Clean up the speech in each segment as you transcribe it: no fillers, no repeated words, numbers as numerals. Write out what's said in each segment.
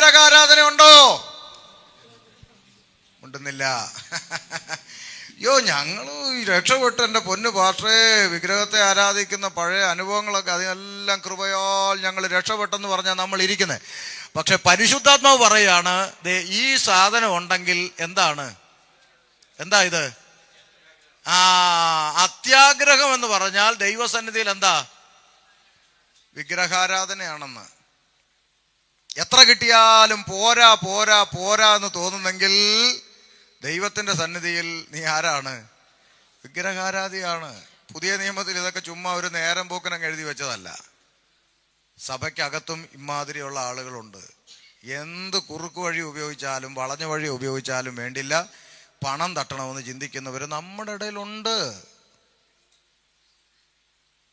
വിഗ്രഹാരാധന ഉണ്ടോ? ഉണ്ടെന്നില്ല. ഞങ്ങൾ രക്ഷപ്പെട്ടു എൻ്റെ പൊന്നു പാസ്റ്ററേ, വിഗ്രഹത്തെ ആരാധിക്കുന്ന പഴയ അനുഭവങ്ങളൊക്കെ അതിനെല്ലാം കൃപയാൽ ഞങ്ങൾ രക്ഷപ്പെട്ടെന്ന് പറഞ്ഞാൽ നമ്മൾ ഇരിക്കുന്നത്. പക്ഷെ പരിശുദ്ധാത്മാവ് പറയാണ്, ഈ സാധനം ഉണ്ടെങ്കിൽ എന്താ ഇത്? അത്യാഗ്രഹം എന്ന് പറഞ്ഞാൽ ദൈവസന്നിധിയിൽ എന്താ? വിഗ്രഹാരാധനയാണെന്ന്. എത്ര കിട്ടിയാലും പോരാ പോരാ പോരാ എന്ന് തോന്നുന്നെങ്കിൽ ദൈവത്തിന്റെ സന്നിധിയിൽ നീ ആരാണ്? വിഗ്രഹാരാധിയാണ്. പുതിയ നിയമത്തിൽ ഇതൊക്കെ ചുമ്മാ ഒരു നേരം പോക്കനങ്ങ് എഴുതി വെച്ചതല്ല. സഭയ്ക്കകത്തും ഇമാതിരിയുള്ള ആളുകളുണ്ട്. എന്ത് കുറുക്കു വഴി ഉപയോഗിച്ചാലും വളഞ്ഞ വഴി ഉപയോഗിച്ചാലും വേണ്ടില്ല, പണം തട്ടണമെന്ന് ചിന്തിക്കുന്നവർ നമ്മുടെ ഇടയിലുണ്ട്.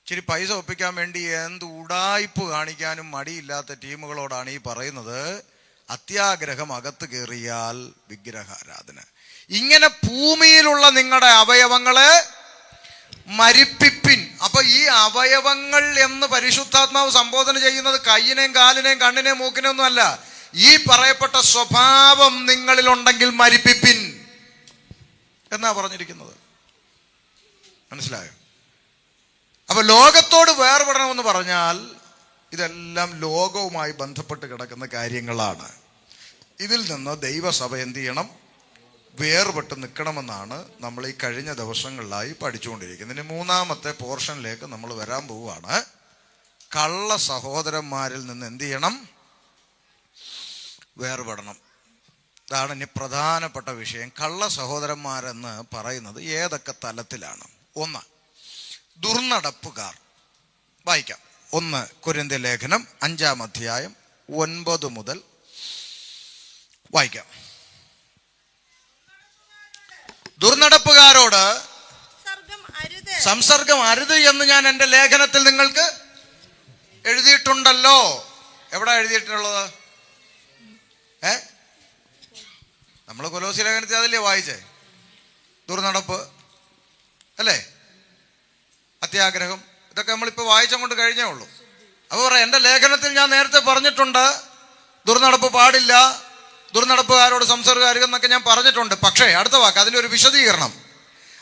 ഇച്ചിരി പൈസ ഒപ്പിക്കാൻ വേണ്ടി എന്ത് ഉടായ്പ് കാണിക്കാനും മടിയില്ലാത്ത ടീമുകളോടാണ് ഈ പറയുന്നത്, അത്യാഗ്രഹം അകത്ത് കയറിയാൽ വിഗ്രഹാരാധന. ഇങ്ങനെ ഭൂമിയിലുള്ള നിങ്ങളുടെ അവയവങ്ങളെ മരിപ്പിപ്പിൻ. അപ്പൊ ഈ അവയവങ്ങൾ എന്ന് പരിശുദ്ധാത്മാവ് സംബോധന ചെയ്യുന്നത് കയ്യിനെയും കാലിനെയും കണ്ണിനെയും മൂക്കിനെയും ഒന്നും അല്ല. ഈ പറയപ്പെട്ട സ്വഭാവം നിങ്ങളിലുണ്ടെങ്കിൽ മരിപ്പിപ്പിൻ എന്നാ പറഞ്ഞിരിക്കുന്നത്. മനസ്സിലായോ? അപ്പൊ ലോകത്തോട് വേർപെടണമെന്ന് പറഞ്ഞാൽ ഇതെല്ലാം ലോകവുമായി ബന്ധപ്പെട്ട് കിടക്കുന്ന കാര്യങ്ങളാണ്. ഇതിൽ നിന്ന് ദൈവസഭ എന്ത് ചെയ്യണം? വേർപെട്ട് നിൽക്കണമെന്നാണ് നമ്മൾ ഈ കഴിഞ്ഞ ദിവസങ്ങളിലായി പഠിച്ചുകൊണ്ടിരിക്കുന്നത്. ഇനി മൂന്നാമത്തെ പോർഷനിലേക്ക് നമ്മൾ വരാൻ പോവുകയാണ്. കള്ള സഹോദരന്മാരിൽ നിന്ന് എന്ത് ചെയ്യണം? വേർപെടണം. ഇതാണ് ഇനി പ്രധാനപ്പെട്ട വിഷയം. കള്ള സഹോദരന്മാരെന്ന് പറയുന്നത് ഏതൊക്കെ തലത്തിലാണ്? ഒന്ന്, ദുർനടപ്പുകാർ. വായിക്കാം. 1 കൊരിന്ത്യർ ലേഖനം 5-ാം അധ്യായം 9 മുതൽ വായിക്കാം. ദുർനടപ്പുകാരോട് സംസർഗം അരുത് എന്ന് ഞാൻ എൻ്റെ ലേഖനത്തിൽ നിങ്ങൾക്ക് എഴുതിയിട്ടുണ്ടല്ലോ. എവിടെ എഴുതിയിട്ടുള്ളത്? നമ്മൾ കൊലോസി ലേഖനത്തിൽ അതല്ലേ വായിച്ചേ? ദുർനടപ്പ് അല്ലേ, അത്യാഗ്രഹം, ഇതൊക്കെ നമ്മളിപ്പോൾ വായിച്ചങ്ങോട്ട് കഴിഞ്ഞേ ഉള്ളൂ. അപ്പോൾ പറയാം, എൻ്റെ ലേഖനത്തിൽ ഞാൻ നേരത്തെ പറഞ്ഞിട്ടുണ്ട് ദുർനടപ്പ് പാടില്ല, ദുർനടപ്പുകാരോട് സംസർഗം ഞാൻ പറഞ്ഞിട്ടുണ്ട്. പക്ഷേ അടുത്ത വാക്ക്, അതിൻ്റെ ഒരു വിശദീകരണം.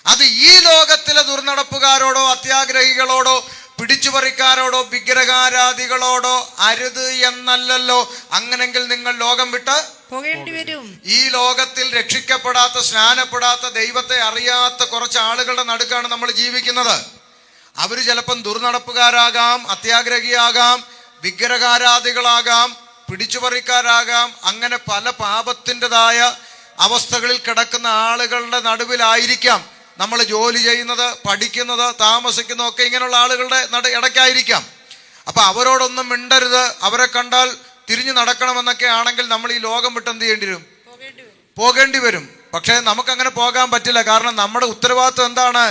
അത് ഈ ലോകത്തിലെ ദുർനടപ്പുകാരോടോ അത്യാഗ്രഹികളോടോ പിടിച്ചുപറിക്കാരോടോ വിഗ്രഹാരാധികളോടോ അരുത് എന്നല്ലല്ലോ. അങ്ങനെങ്കിൽ നിങ്ങൾ ലോകം വിട്ട് പോകേണ്ടി വരും. ഈ ലോകത്തിൽ രക്ഷിക്കപ്പെടാത്ത, സ്നാനപ്പെടാത്ത, ദൈവത്തെ അറിയാത്ത കുറച്ച് ആളുകളുടെ നടുക്കാണ് നമ്മൾ ജീവിക്കുന്നത്. അവര് ചിലപ്പം ദുർനടപ്പുകാരാകാം, അത്യാഗ്രഹിയാകാം, വിഗ്രഹാരാധികളാകാം, പിടിച്ചുപറിക്കാരാകാം. അങ്ങനെ പല പാപത്തിൻ്റെതായ അവസ്ഥകളിൽ കിടക്കുന്ന ആളുകളുടെ നടുവിലായിരിക്കാം നമ്മൾ ജോലി ചെയ്യുന്നത്, പഠിക്കുന്നത്, താമസിക്കുന്നതൊക്കെ ഇങ്ങനെയുള്ള ആളുകളുടെ ഇടയ്ക്കായിരിക്കാം. അപ്പൊ അവരോടൊന്നും മിണ്ടരുത്, അവരെ കണ്ടാൽ തിരിഞ്ഞു നടക്കണമെന്നൊക്കെ ആണെങ്കിൽ നമ്മൾ ഈ ലോകം വിട്ട് എന്ത് ചെയ്യേണ്ടി വരും? പോകേണ്ടി വരും. പക്ഷേ നമുക്കങ്ങനെ പോകാൻ പറ്റില്ല. കാരണം നമ്മുടെ ഉത്തരവാദിത്വം എന്താണ്?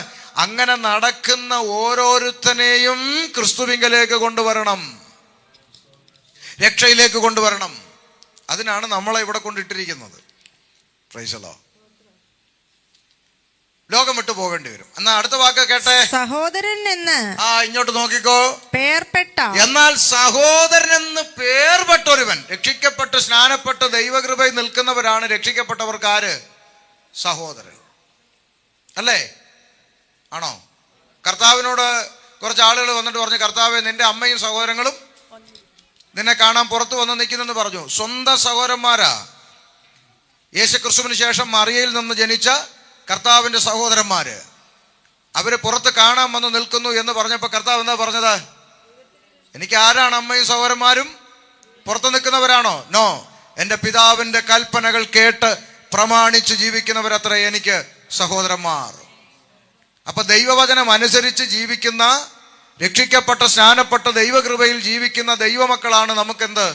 അങ്ങനെ നടക്കുന്ന ഓരോരുത്തനെയും ക്രിസ്തുവിങ്കലേക്ക് കൊണ്ടുവരണം, രക്ഷയിലേക്ക് കൊണ്ടുവരണം. അതിനാണ് നമ്മളെ ഇവിടെ കൊണ്ടിട്ടിരിക്കുന്നത്. Price the Lord. ലോകം വിട്ടു പോകേണ്ടി വരും. എന്നാ അടുത്ത വാക്ക് കേട്ടെ. സഹോദരൻ എന്ന് ഇങ്ങോട്ട് നോക്കിക്കോ. പേർപ്പെട്ട. എന്നാൽ സഹോദരൻ എന്ന് പേർപ്പെട്ടൊരുവൻ, രക്ഷിക്കപ്പെട്ട് സ്നാനപ്പെട്ട് ദൈവകൃപയിൽ നിൽക്കുന്നവരാണ് രക്ഷിക്കപ്പെട്ടവർക്ക് ആര്? സഹോദരൻ അല്ലേ? ആണോ? കർത്താവിനോട് കുറച്ച് ആളുകൾ വന്നിട്ട് പറഞ്ഞു, കർത്താവേ, നിന്റെ അമ്മയും സഹോദരങ്ങളും നിന്നെ കാണാൻ പുറത്തു വന്ന് നിൽക്കുന്നെന്ന് പറഞ്ഞു. സ്വന്തം സഹോദരന്മാരാ. യേശുക്രിസ്തുവിന് ശേഷം മറിയയിൽ നിന്ന് ജനിച്ച കർത്താവിന്റെ സഹോദരന്മാര്. അവര് പുറത്ത് കാണാൻ വന്ന് നിൽക്കുന്നു എന്ന് പറഞ്ഞപ്പോൾ കർത്താവ് എന്താ പറഞ്ഞത്? എനിക്ക് ആരാണ് അമ്മയും സഹോദരന്മാരും? പുറത്ത് നിൽക്കുന്നവരാണോ? നോ, എൻ്റെ പിതാവിന്റെ കൽപ്പനകൾ കേട്ട് പ്രമാണിച്ച് ജീവിക്കുന്നവരത്ര എനിക്ക് സഹോദരന്മാർ. അപ്പൊ ദൈവവചനം അനുസരിച്ച് ജീവിക്കുന്ന, രക്ഷിക്കപ്പെട്ട, സ്നാനപ്പെട്ട, ദൈവകൃപയിൽ ജീവിക്കുന്ന ദൈവമക്കളാണ് നമുക്കെന്ത്?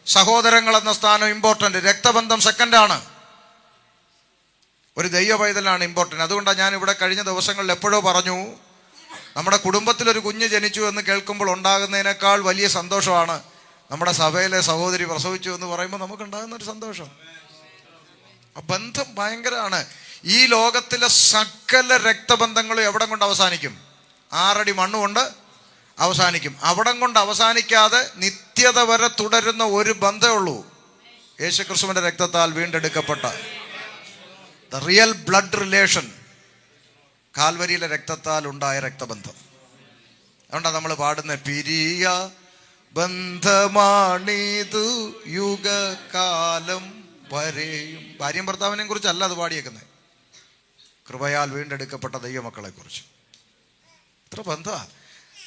സഹോദരങ്ങൾ എന്ന സ്ഥാനം ഇമ്പോർട്ടന്റ്. രക്തബന്ധം സെക്കൻഡാണ്, ഒരു ദൈവ പൈതലാണ് ഇമ്പോർട്ടന്റ്. അതുകൊണ്ടാണ് ഞാൻ ഇവിടെ കഴിഞ്ഞ ദിവസങ്ങളിൽ എപ്പോഴോ പറഞ്ഞു, നമ്മുടെ കുടുംബത്തിലൊരു കുഞ്ഞ് ജനിച്ചു എന്ന് കേൾക്കുമ്പോൾ ഉണ്ടാകുന്നതിനേക്കാൾ വലിയ സന്തോഷമാണ് നമ്മുടെ സഭയിലെ സഹോദരി പ്രസവിച്ചു എന്ന് പറയുമ്പോൾ നമുക്കുണ്ടാകുന്ന ഒരു സന്തോഷം. ആ ബന്ധം ഭയങ്കരമാണ്. ഈ ലോകത്തിലെ സകല രക്തബന്ധങ്ങളും എവിടം കൊണ്ട് അവസാനിക്കും? 6 അടി മണ്ണ് കൊണ്ട് അവസാനിക്കും. അവിടം കൊണ്ട് അവസാനിക്കാതെ നിത്യത വരെ തുടരുന്ന ഒരു ബന്ധമേ ഉള്ളൂ. യേശുക്രിസ്തുവിന്റെ രക്തത്താൽ വീണ്ടെടുക്കപ്പെട്ട ദ റിയൽ ബ്ലഡ് റിലേഷൻ, കാൽവരിയിലെ രക്തത്താൽ ഉണ്ടായ രക്തബന്ധം. അതുകൊണ്ടാണ് നമ്മൾ പാടുന്ന പിരിയ ബന്ധമാണിതു യുഗകാലം വരെയും. ഭാര്യയും ഭർത്താവിനെയും കുറിച്ചല്ല അത് പാടിയേക്കുന്നത്, കൃപയാൽ വീണ്ടെടുക്കപ്പെട്ട ദൈവമക്കളെ കുറിച്ച്. ഇത്ര ബന്ധമാണ്.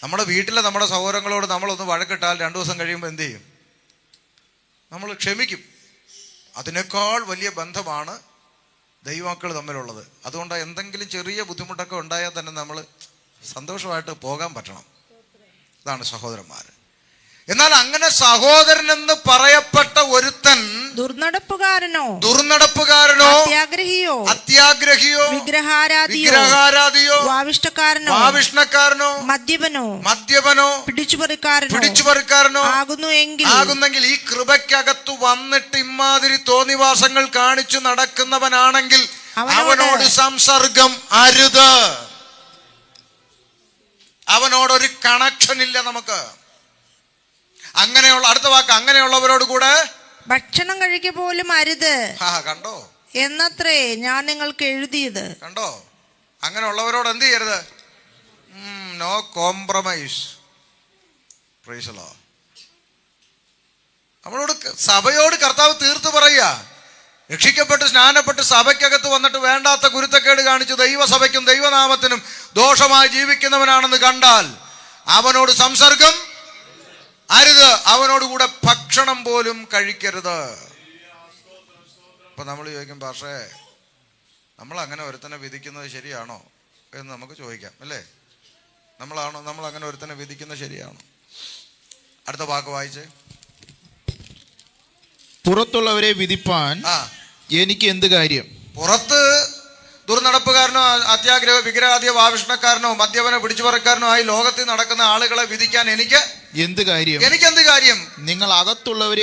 നമ്മുടെ വീട്ടിലെ നമ്മുടെ സഹോദരങ്ങളോട് നമ്മളൊന്ന് വഴക്കിട്ടാൽ 2 ദിവസം കഴിയുമ്പോൾ എന്ത് ചെയ്യും? നമ്മൾ ക്ഷമിക്കും. അതിനേക്കാൾ വലിയ ബന്ധമാണ് ദൈവമക്കൾ തമ്മിലുള്ളത്. അതുകൊണ്ട് എന്തെങ്കിലും ചെറിയ ബുദ്ധിമുട്ടൊക്കെ ഉണ്ടായാൽ തന്നെ നമ്മൾ സന്തോഷമായിട്ട് പോകാൻ പറ്റണം. ഇതാണ് സഹോദരന്മാർ. എന്നാൽ അങ്ങനെ സഹോദരൻ എന്ന് പറയപ്പെട്ട ഒരുത്തൻ ദുർനടപ്പുകാരനോ അത്യാഗ്രഹിയോ വിഗ്രഹാരാധിയോ വാവിഷ്ഠക്കാരനോ മദ്യപനോ പിടിച്ചുപറിക്കാരനോ ആകുന്നെങ്കിൽ ഈ കൃപയ്ക്കകത്തു വന്നിട്ട് ഇമാതിരി തോന്നിവാസങ്ങൾ കാണിച്ചു നടക്കുന്നവനാണെങ്കിൽ അവനോട് സംസർഗം അരുത്. അവനോടൊരു കണക്ഷൻ ഇല്ല നമുക്ക്. അങ്ങനെയുള്ള അടുത്ത വാക്ക്, അങ്ങനെയുള്ളവരോട് കൂടെ ഭക്ഷണം കഴിക്കുക പോലും അരുത്. കണ്ടോ എന്നത്രേ ഞാൻ നിങ്ങൾക്ക് എഴുതിയത്. കണ്ടോ, അങ്ങനെയുള്ളവരോട് എന്ത് ചെയ്യരുത്? No compromise. Praise the lord. നമ്മളോട് സഭയോട് കർത്താവ് തീർത്ത് പറയുക, രക്ഷിക്കപ്പെട്ട് സ്നാനപ്പെട്ട് സഭയ്ക്കകത്ത് വന്നിട്ട് വേണ്ടാത്ത ഗുരുത്തക്കേട് കാണിച്ച് ദൈവസഭയ്ക്കും ദൈവനാമത്തിനും ദോഷമായി ജീവിക്കുന്നവനാണെന്ന് കണ്ടാൽ അവനോട് സംസർഗം അരുത്. അവനോടുകൂടെ ഭക്ഷണം പോലും കഴിക്കരുത്. അപ്പൊ നമ്മൾ ചോദിക്കും, പക്ഷേ നമ്മൾ അങ്ങനെ ഒരുത്തനെ വിധിക്കുന്നത് ശരിയാണോ എന്ന് നമുക്ക് ചോദിക്കാം, അല്ലേ? നമ്മൾ അങ്ങനെ ഒരുത്തനെ വിധിക്കുന്നത് ശരിയാണോ? അടുത്ത വാക്ക് വായിച്ചേ. പുറത്തുള്ളവരെ വിധിപ്പാൻ എനിക്ക് എന്ത് കാര്യം? പുറത്ത് ദുർനടപ്പുകാരനോ അത്യാഗ്രഹ വിഗ്രഹാദിയ വാവിഷ്ണക്കാരനോ മദ്യപനോ പിടിച്ചുപറിക്കാരനോ ആയി ലോകത്തിൽ നടക്കുന്ന ആളുകളെ വിധിക്കാൻ എനിക്ക് എന്ത് കാര്യം? നിങ്ങൾ അകത്തുള്ളവരെ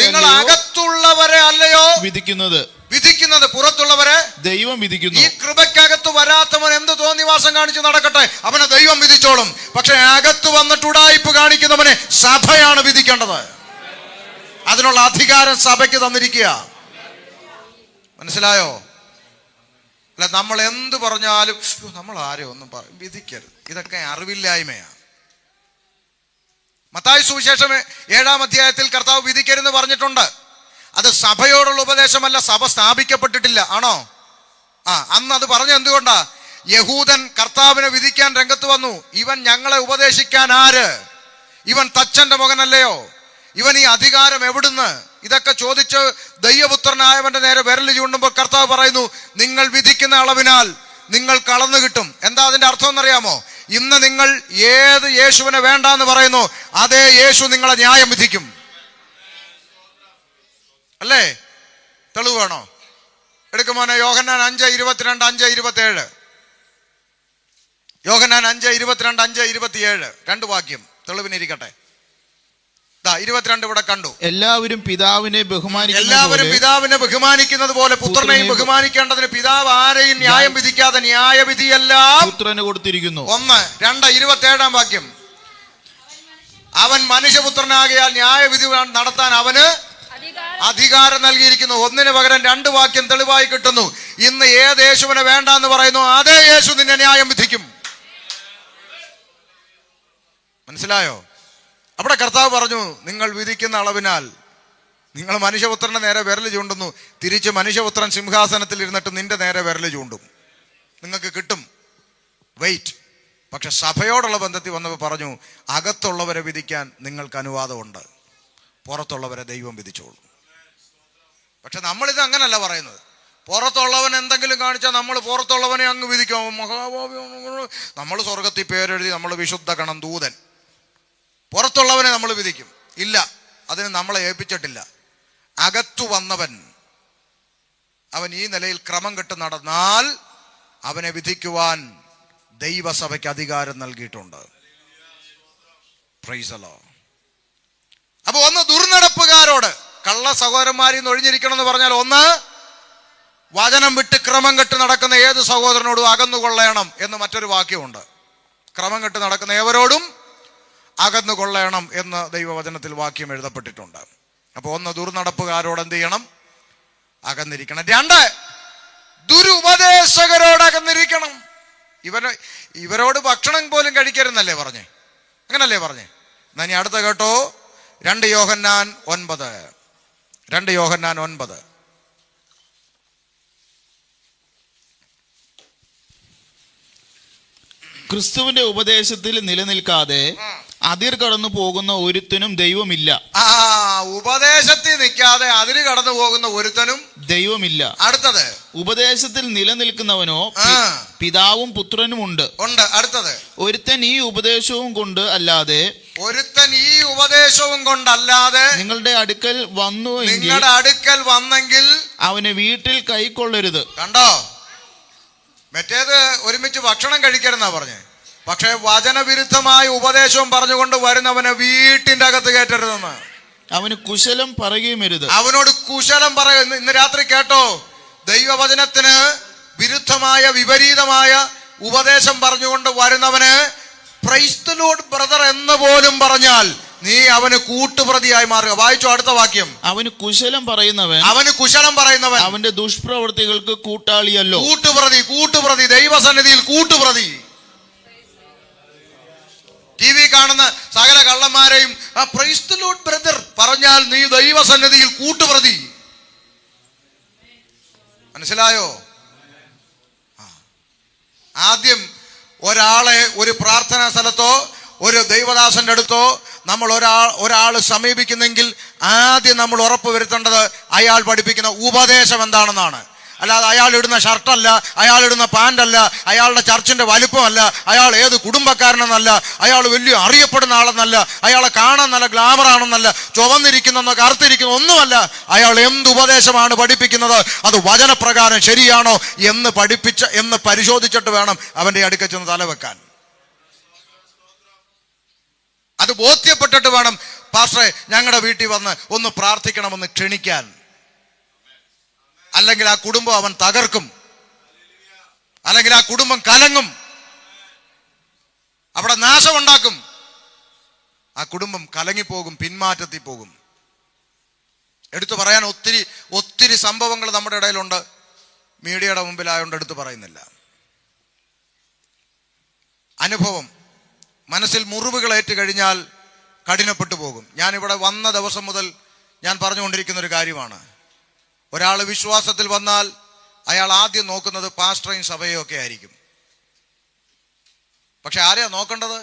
അല്ലയോ വിധിക്കുന്നത്, പുറത്തുള്ളവരെ ദൈവം വിധിക്കുന്നു. ഈ കൃപയ്ക്കകത്ത് വരാത്തവൻ എന്ത് തോന്നിവാസം കാണിച്ച് നടക്കട്ടെ, അവനെ ദൈവം വിധിച്ചോളും. പക്ഷെ അകത്ത് വന്നിട്ട് ഉടായിപ്പ് കാണിക്കുന്നവനെ സഭയാണ് വിധിക്കേണ്ടത്. അതിനുള്ള അധികാരം സഭയ്ക്ക് തന്നിരിക്കുക. മനസ്സിലായോ? അല്ല, നമ്മൾ എന്ത് പറഞ്ഞാലും നമ്മൾ ആരെയും ഒന്നും വിധിക്കരുത്. ഇതൊക്കെ അറിവില്ലായ്മയാണ്. മത്തായി സുവിശേഷം 7-ാം അധ്യായത്തിൽ കർത്താവ് വിധിക്കരുതെന്ന് പറഞ്ഞിട്ടുണ്ട്. അത് സഭയോടുള്ള ഉപദേശമല്ല, സഭ സ്ഥാപിക്കപ്പെട്ടിട്ടില്ല, ആണോ? അന്ന് അത് പറഞ്ഞ എന്തുകൊണ്ടാ? യഹൂദൻ കർത്താവിനെ വിധിക്കാൻ രംഗത്ത് വന്നു. ഇവൻ ഞങ്ങളെ ഉപദേശിക്കാൻ ആര്? ഇവൻ തച്ചന്റെ മകനല്ലയോ? ഇവൻ ഈ അധികാരം എവിടുന്ന്? ഇതൊക്കെ ചോദിച്ച് ദൈവപുത്രനായവന്റെ നേരെ വിരൽ ചൂണ്ടുമ്പോൾ കർത്താവ് പറയുന്നു, നിങ്ങൾ വിധിക്കുന്ന അളവിനാൽ നിങ്ങൾക്ക് അളന്നു കിട്ടും. എന്താ അതിന്റെ അർത്ഥം എന്നറിയാമോ? ഇന്ന് നിങ്ങൾ ഏത് യേശുവിനെ വേണ്ടാന്ന് പറയുന്നു, അതേ യേശു നിങ്ങളെ ന്യായം വിധിക്കും. അല്ലേ? തെളിവ് വേണോ? എടുക്കുമോനെ, യോഹന്നാൻ 5:22, 5:27. യോഹന്നാൻ 5:22, 5:27 2 വാക്യം തെളിവിനിരിക്കട്ടെ. 22 ഇവിടെ കണ്ടു. എല്ലാവരും പിതാവിനെ ബഹുമാനിക്കുന്നത് പോലെ പുത്രനെയും ബഹുമാനിക്കേണ്ടതിന് പിതാവ് ആരെയും ന്യായം വിധിക്കാതെ ന്യായവിധിയെല്ലാം പുത്രന് കൊടുത്തിരിക്കുന്നു. 2:27 വാക്യം, അവൻ മനുഷ്യപുത്രനാകയാൽ ന്യായവിധി നടത്താൻ അവന് അധികാരം നൽകിയിരിക്കുന്നു. 1 പകരം 2 വാക്യം തെളിവായി കിട്ടുന്നു. ഇന്ന് ഏത് യേശുവിനെ വേണ്ടാന്ന് പറയുന്നു, അതേ യേശു നിന്നെ ന്യായം വിധിക്കും. മനസ്സിലായോ? അവിടെ കർത്താവ് പറഞ്ഞു, നിങ്ങൾ വിധിക്കുന്ന അളവിനാൽ നിങ്ങൾ മനുഷ്യപുത്രന്റെ നേരെ വിരൽ ചൂണ്ടുന്നു, തിരിച്ച് മനുഷ്യപുത്രൻ സിംഹാസനത്തിൽ ഇരുന്നിട്ട് നിന്റെ നേരെ വിരൽ ചൂണ്ടും. നിങ്ങൾക്ക് കിട്ടും, വെയിറ്റ്. പക്ഷെ സഭയോടുള്ള ബന്ധത്തിൽ വന്നപ്പോൾ പറഞ്ഞു, അകത്തുള്ളവരെ വിധിക്കാൻ നിങ്ങൾക്ക് അനുവാദമുണ്ട്, പുറത്തുള്ളവരെ ദൈവം വിധിച്ചോളൂ. പക്ഷെ നമ്മളിത് അങ്ങനല്ല പറയുന്നത്. പുറത്തുള്ളവൻ എന്തെങ്കിലും കാണിച്ചാൽ നമ്മൾ പുറത്തുള്ളവനെ അങ്ങ് വിധിക്കും. മഹാഭാവി, നമ്മൾ സ്വർഗത്തിൽ പേരെഴുതി, നമ്മൾ വിശുദ്ധ ഗണം ദൂതൻ. പുറത്തുള്ളവനെ നമ്മൾ വിധിക്കും. ഇല്ല, അതിന് നമ്മളെ ഏൽപ്പിച്ചിട്ടില്ല. അകത്തു വന്നവൻ അവൻ ഈ നിലയിൽ ക്രമം കെട്ട് നടന്നാൽ അവനെ വിധിക്കുവാൻ ദൈവസഭയ്ക്ക് അധികാരം നൽകിയിട്ടുണ്ട്. Price the Lord. അപ്പൊ ഒന്ന് ദുർനടപ്പുകാരോട്, കള്ള സഹോദരന്മാരിൽ നിന്ന് ഒഴിഞ്ഞിരിക്കണം എന്ന് പറഞ്ഞാൽ, ഒന്ന് വചനം വിട്ട് ക്രമം കെട്ട് നടക്കുന്ന ഏത് സഹോദരനോടും അകന്നുകൊള്ളണം എന്ന് മറ്റൊരു വാക്യമുണ്ട്. ക്രമം കെട്ട് നടക്കുന്ന ഏവരോടും അകന്നു കൊള്ളണം എന്ന് ദൈവവചനത്തിൽ വാക്യം എഴുതപ്പെട്ടിട്ടുണ്ട്. അപ്പോൾ ഒന്ന് ദുർനടപ്പുകാരോട് എന്ത് ചെയ്യണം? അകന്നിരിക്കണം. 2, ദുരുപദേശകരോട് അകന്നിരിക്കണം. ഇവരോട് ഭക്ഷണം പോലും കഴിക്കരുന്നല്ലേ പറഞ്ഞേ? അങ്ങനല്ലേ പറഞ്ഞേ? എന്നാ ഇനി അടുത്ത കേട്ടോ, 2 യോഹന്നാൻ 9. ക്രിസ്തുവിന്റെ ഉപദേശത്തിൽ നിലനിൽക്കാതെ അതിർ കടന്നു പോകുന്ന ഒരുത്തനും ദൈവമില്ല. ഉപദേശത്തിൽ നിൽക്കാതെ അതിര് കടന്നു പോകുന്ന ഒരുത്തനും ദൈവമില്ല. അടുത്തത്, ഉപദേശത്തിൽ നിലനിൽക്കുന്നവനോ പിതാവും പുത്രനും ഉണ്ട്. അടുത്തത്, ഒരുത്തൻ ഈ ഉപദേശവും കൊണ്ട് അല്ലാതെ നിങ്ങളുടെ അടുക്കൽ വന്നെങ്കിൽ അവനെ വീട്ടിൽ കൈക്കൊള്ളരുത്. കണ്ടോ? മറ്റേത് ഒരുമിച്ച് ഭക്ഷണം കഴിക്കരുന്നാ പറഞ്ഞേ. പക്ഷെ വചനവിരുദ്ധമായ ഉപദേശവും പറഞ്ഞുകൊണ്ട് വരുന്നവനെ വീട്ടിന്റെ അകത്ത് കയറ്റരുതെന്ന്. അവന് കുശലം പറയുകയുമരുത്. അവനോട് കുശലം പറയുന്നു. ഇന്ന് രാത്രി കേട്ടോ, ദൈവവചനത്തിന് വിരുദ്ധമായ വിപരീതമായ ഉപദേശം പറഞ്ഞുകൊണ്ട് വരുന്നവന് പ്രൈസ് ദി ലോർഡ് ബ്രദർ എന്ന് പോലും പറഞ്ഞാൽ നീ അവന് കൂട്ടുപ്രതിയായി മാറുക. വായിച്ചോ അടുത്ത വാക്യം. അവന് കുശലം പറയുന്നവൻ അവന്റെ ദുഷ്പ്രവൃത്തികൾക്ക് കൂട്ടാളിയല്ലോ. കൂട്ടുപ്രതി ദൈവസന്നിധിയിൽ കൂട്ടുപ്രതി. TV കാണുന്ന സകല കള്ളന്മാരെയും പ്രൈസ് ദി ലോർഡ് ബ്രദർ പറഞ്ഞാൽ നീ ദൈവസന്നിധിയിൽ കൂട്ടുപ്രതി. മനസ്സിലായോ? ആദ്യം ഒരാളെ ഒരു പ്രാർത്ഥനാ സ്ഥലത്തോ ഒരു ദൈവദാസന്റെ അടുത്തോ നമ്മൾ ഒരാൾ സമീപിക്കുന്നെങ്കിൽ ആദ്യം നമ്മൾ ഉറപ്പ് വരുത്തേണ്ടത് അയാൾ പഠിപ്പിക്കുന്ന ഉപദേശം എന്താണെന്നാണ്. അല്ലാതെ അയാൾ ഇടുന്ന ഷർട്ടല്ല, അയാൾ ഇടുന്ന പാൻ്റല്ല, അയാളുടെ ചർച്ചിന്റെ വലിപ്പമല്ല, അയാൾ ഏത് കുടുംബക്കാരനെന്നല്ല, അയാൾ വലിയ അറിയപ്പെടുന്ന ആളെന്നല്ല, അയാളെ കാണാൻ നല്ല ഗ്ലാമർ ആണെന്നല്ല, ചുവന്നിരിക്കുന്ന കറുത്തിരിക്കുന്ന ഒന്നുമല്ല. അയാൾ എന്ത് ഉപദേശമാണ് പഠിപ്പിക്കുന്നത്, അത് വചനപ്രകാരം ശരിയാണോ എന്ന് പരിശോധിച്ചിട്ട് വേണം അവന്റെ അടുക്കൽ ചെന്ന് തലവെക്കാൻ. അത് ബോധ്യപ്പെട്ടിട്ട് വേണം പാസ്റ്ററെ ഞങ്ങളുടെ വീട്ടിൽ വന്ന് ഒന്ന് പ്രാർത്ഥിക്കണമെന്ന് ക്ഷണിക്കാൻ. അല്ലെങ്കിൽ ആ കുടുംബം അവൻ തകർക്കും, അല്ലെങ്കിൽ ആ കുടുംബം കലങ്ങും, അവിടെ നാശമുണ്ടാക്കും. ആ കുടുംബം കലങ്ങിപ്പോകും, പിന്മാറ്റത്തിൽ പോകും. എടുത്തു പറയാൻ ഒത്തിരി സംഭവങ്ങൾ നമ്മുടെ ഇടയിലുണ്ട്. മീഡിയയുടെ മുമ്പിലായോണ്ട് എടുത്തു പറയുന്നില്ല. അനുഭവം മനസ്സിൽ മുറിവുകളേറ്റ് കഴിഞ്ഞാൽ കഠിനപ്പെട്ടു പോകും. ഞാനിവിടെ വന്ന ദിവസം മുതൽ ഞാൻ പറഞ്ഞുകൊണ്ടിരിക്കുന്ന ഒരു കാര്യമാണ്. ഒരാൾ വിശ്വാസത്തിൽ വന്നാൽ അയാൾ ആദ്യം നോക്കുന്നത് പാസ്റ്ററേയും സഭയും ഒക്കെ ആയിരിക്കും. പക്ഷെ ആരെയാ നോക്കേണ്ടത്?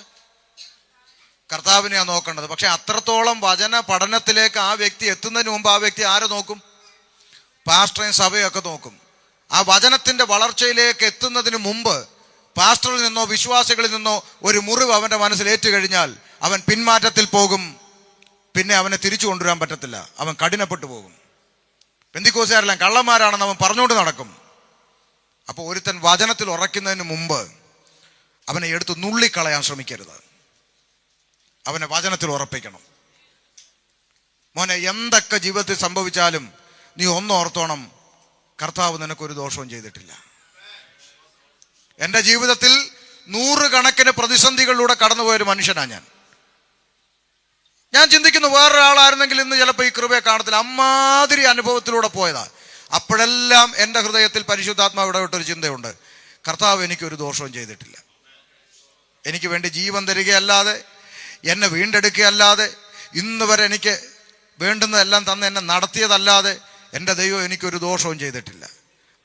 കർത്താവിനെയാ നോക്കേണ്ടത്. പക്ഷെ അത്രത്തോളം വചന പഠനത്തിലേക്ക് ആ വ്യക്തി എത്തുന്നതിന് മുമ്പ് ആ വ്യക്തി ആരെ നോക്കും? പാസ്റ്ററേയും സഭയും ഒക്കെ നോക്കും. ആ വചനത്തിന്റെ വളർച്ചയിലേക്ക് എത്തുന്നതിന് മുമ്പ് പാസ്റ്ററിൽ നിന്നോ വിശ്വാസികളിൽ നിന്നോ ഒരു മുറിവ് അവന്റെ മനസ്സിൽ ഏറ്റുകഴിഞ്ഞാൽ അവൻ പിന്മാറ്റത്തിൽ പോകും. പിന്നെ അവനെ തിരിച്ചു കൊണ്ടുവരാൻ പറ്റത്തില്ല. അവൻ കഠിനപ്പെട്ടു പോകും. പെന്തിക്കോസുകാരെല്ലാം കള്ളന്മാരാണെന്ന് അവൻ പറഞ്ഞുകൊണ്ട് നടക്കും. അപ്പോൾ ഒരുത്തൻ വചനത്തിൽ ഉറയ്ക്കുന്നതിന് മുമ്പ് അവനെ എടുത്ത് നുള്ളിക്കളയാൻ ശ്രമിക്കരുത്. അവനെ വചനത്തിൽ ഉറപ്പിക്കണം. മോനെ, എന്തൊക്കെ ജീവിതത്തിൽ സംഭവിച്ചാലും നീ ഒന്നോർത്തോണം, കർത്താവ് നിനക്കൊരു ദോഷവും ചെയ്തിട്ടില്ല. എൻ്റെ ജീവിതത്തിൽ 100 കണക്കിന് പ്രതിസന്ധികളിലൂടെ കടന്നുപോയൊരു മനുഷ്യനാണ് ഞാൻ ചിന്തിക്കുന്നു വേറൊരാളായിരുന്നെങ്കിൽ ഇന്ന് ചിലപ്പോൾ ഈ കൃപയെ കാണത്തില്ല. അമ്മാതിരി അനുഭവത്തിലൂടെ പോയതാ. അപ്പോഴെല്ലാം എൻ്റെ ഹൃദയത്തിൽ പരിശുദ്ധാത്മാവ് ഇടപെട്ടൊരു ചിന്തയുണ്ട്, കർത്താവ് എനിക്കൊരു ദോഷവും ചെയ്തിട്ടില്ല. എനിക്ക് വേണ്ടി ജീവൻ തരികയല്ലാതെ, എന്നെ വീണ്ടെടുക്കുകയല്ലാതെ, ഇന്ന് വരെ എനിക്ക് വേണ്ടുന്നതെല്ലാം തന്ന് എന്നെ നടത്തിയതല്ലാതെ എൻ്റെ ദൈവം എനിക്കൊരു ദോഷവും ചെയ്തിട്ടില്ല.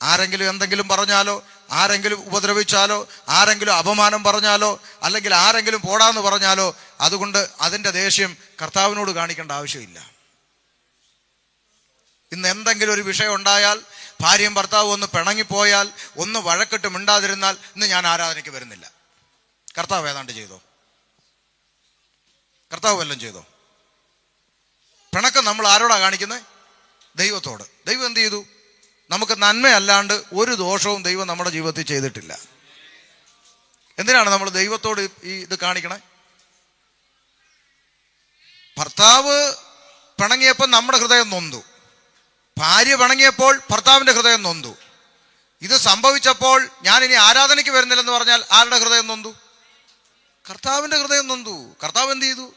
ആരെങ്കിലും എന്തെങ്കിലും പറഞ്ഞാലോ, ആരെങ്കിലും ഉപദ്രവിച്ചാലോ, ആരെങ്കിലും അപമാനം പറഞ്ഞാലോ, അല്ലെങ്കിൽ ആരെങ്കിലും പോടാന്ന് പറഞ്ഞാലോ, അതുകൊണ്ട് അതിൻ്റെ ദേഷ്യം കർത്താവിനോട് കാണിക്കേണ്ട ആവശ്യമില്ല. ഇന്ന് എന്തെങ്കിലും ഒരു വിഷയം ഉണ്ടായാൽ, ഭാര്യയും ഭർത്താവും ഒന്ന് പിണങ്ങിപ്പോയാൽ, ഒന്ന് വഴക്കിട്ട് മിണ്ടാതിരുന്നാൽ, ഇന്ന് ഞാൻ ആരാധനയ്ക്ക് വരുന്നില്ല. കർത്താവ് ഏതാണ്ട് ചെയ്തോ? കർത്താവ് വല്ലതും ചെയ്തോ? പിണക്കം നമ്മൾ ആരോടാ കാണിക്കുന്നത്? ദൈവത്തോട്. ദൈവം എന്ത് ചെയ്തു? നമുക്ക് നന്മയല്ലാണ്ട് ഒരു ദോഷവും ദൈവം നമ്മുടെ ജീവിതത്തിൽ ചെയ്തിട്ടില്ല. എന്തിനാണ് നമ്മൾ ദൈവത്തോട് ഇത് കാണിക്കണേ? ഭർത്താവ് പിണങ്ങിയപ്പോൾ നമ്മുടെ ഹൃദയം നൊന്തു, ഭാര്യ പിണങ്ങിയപ്പോൾ ഭർത്താവിൻ്റെ ഹൃദയം നൊന്തു. ഇത് സംഭവിച്ചപ്പോൾ ഞാൻ ഇനി ആരാധനയ്ക്ക് വരുന്നില്ലെന്ന് പറഞ്ഞാൽ ആരുടെ ഹൃദയം നൊന്തു? കർത്താവിൻ്റെ ഹൃദയം നൊന്തു. കർത്താവ് എന്ത് ചെയ്തു?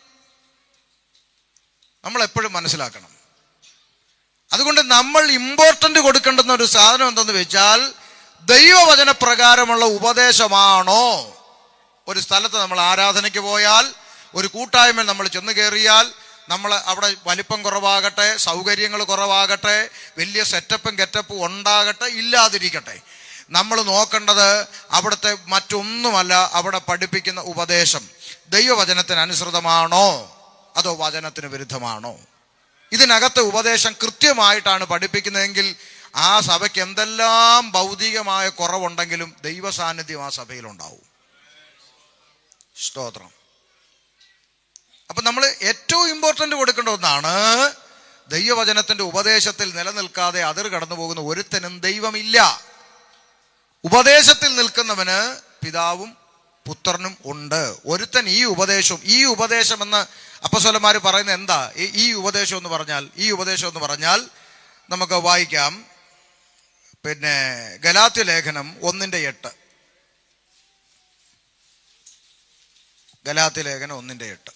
നമ്മൾ എപ്പോഴും മനസ്സിലാക്കണം, അതുകൊണ്ട് നമ്മൾ ഇമ്പോർട്ടൻ്റ് കൊടുക്കേണ്ടുന്ന ഒരു സാധനം എന്തെന്ന് വെച്ചാൽ ദൈവവചന പ്രകാരമുള്ള ഉപദേശമാണോ. ഒരു സ്ഥലത്ത് നമ്മൾ ആരാധനയ്ക്ക് പോയാൽ, ഒരു കൂട്ടായ്മയിൽ നമ്മൾ ചെന്ന് കയറിയാൽ, നമ്മൾ അവിടെ വലിപ്പം കുറവാകട്ടെ, സൗകര്യങ്ങൾ കുറവാകട്ടെ, വലിയ സെറ്റപ്പും ഗെറ്റപ്പും ഉണ്ടാകട്ടെ ഇല്ലാതിരിക്കട്ടെ, നമ്മൾ നോക്കേണ്ടത് അവിടുത്തെ മറ്റൊന്നുമല്ല, അവിടെ പഠിപ്പിക്കുന്ന ഉപദേശം ദൈവവചനത്തിന് അനുസൃതമാണോ അതോ വചനത്തിന് വിരുദ്ധമാണോ. ഇതിനകത്തെ ഉപദേശം കൃത്യമായിട്ടാണ് പഠിപ്പിക്കുന്നതെങ്കിൽ ആ സഭയ്ക്ക് എന്തെല്ലാം ഭൗതികമായ കുറവുണ്ടെങ്കിലും ദൈവ സാന്നിധ്യം ആ സഭയിലുണ്ടാവും. സ്തോത്രം. അപ്പൊ നമ്മൾ ഏറ്റവും ഇമ്പോർട്ടൻ്റ് കൊടുക്കേണ്ട ഒന്നാണ്, ദൈവവചനത്തിന്റെ ഉപദേശത്തിൽ നിലനിൽക്കാതെ അതിർ കടന്നു പോകുന്ന ഒരുത്തനും ദൈവമില്ല. ഉപദേശത്തിൽ നിൽക്കുന്നവന് പിതാവും പുത്രനും ഉണ്ട്. ഒരുത്തൻ ഈ ഉപദേശം എന്ന് അപ്പോസ്തലന്മാർ പറയുന്നത് എന്താ? ഈ ഉപദേശം എന്ന് പറഞ്ഞാൽ നമുക്ക് വായിക്കാം. പിന്നെ ഗലാത്യ ലേഖനം 1:8. ഗലാത്യ ലേഖനം 1:8.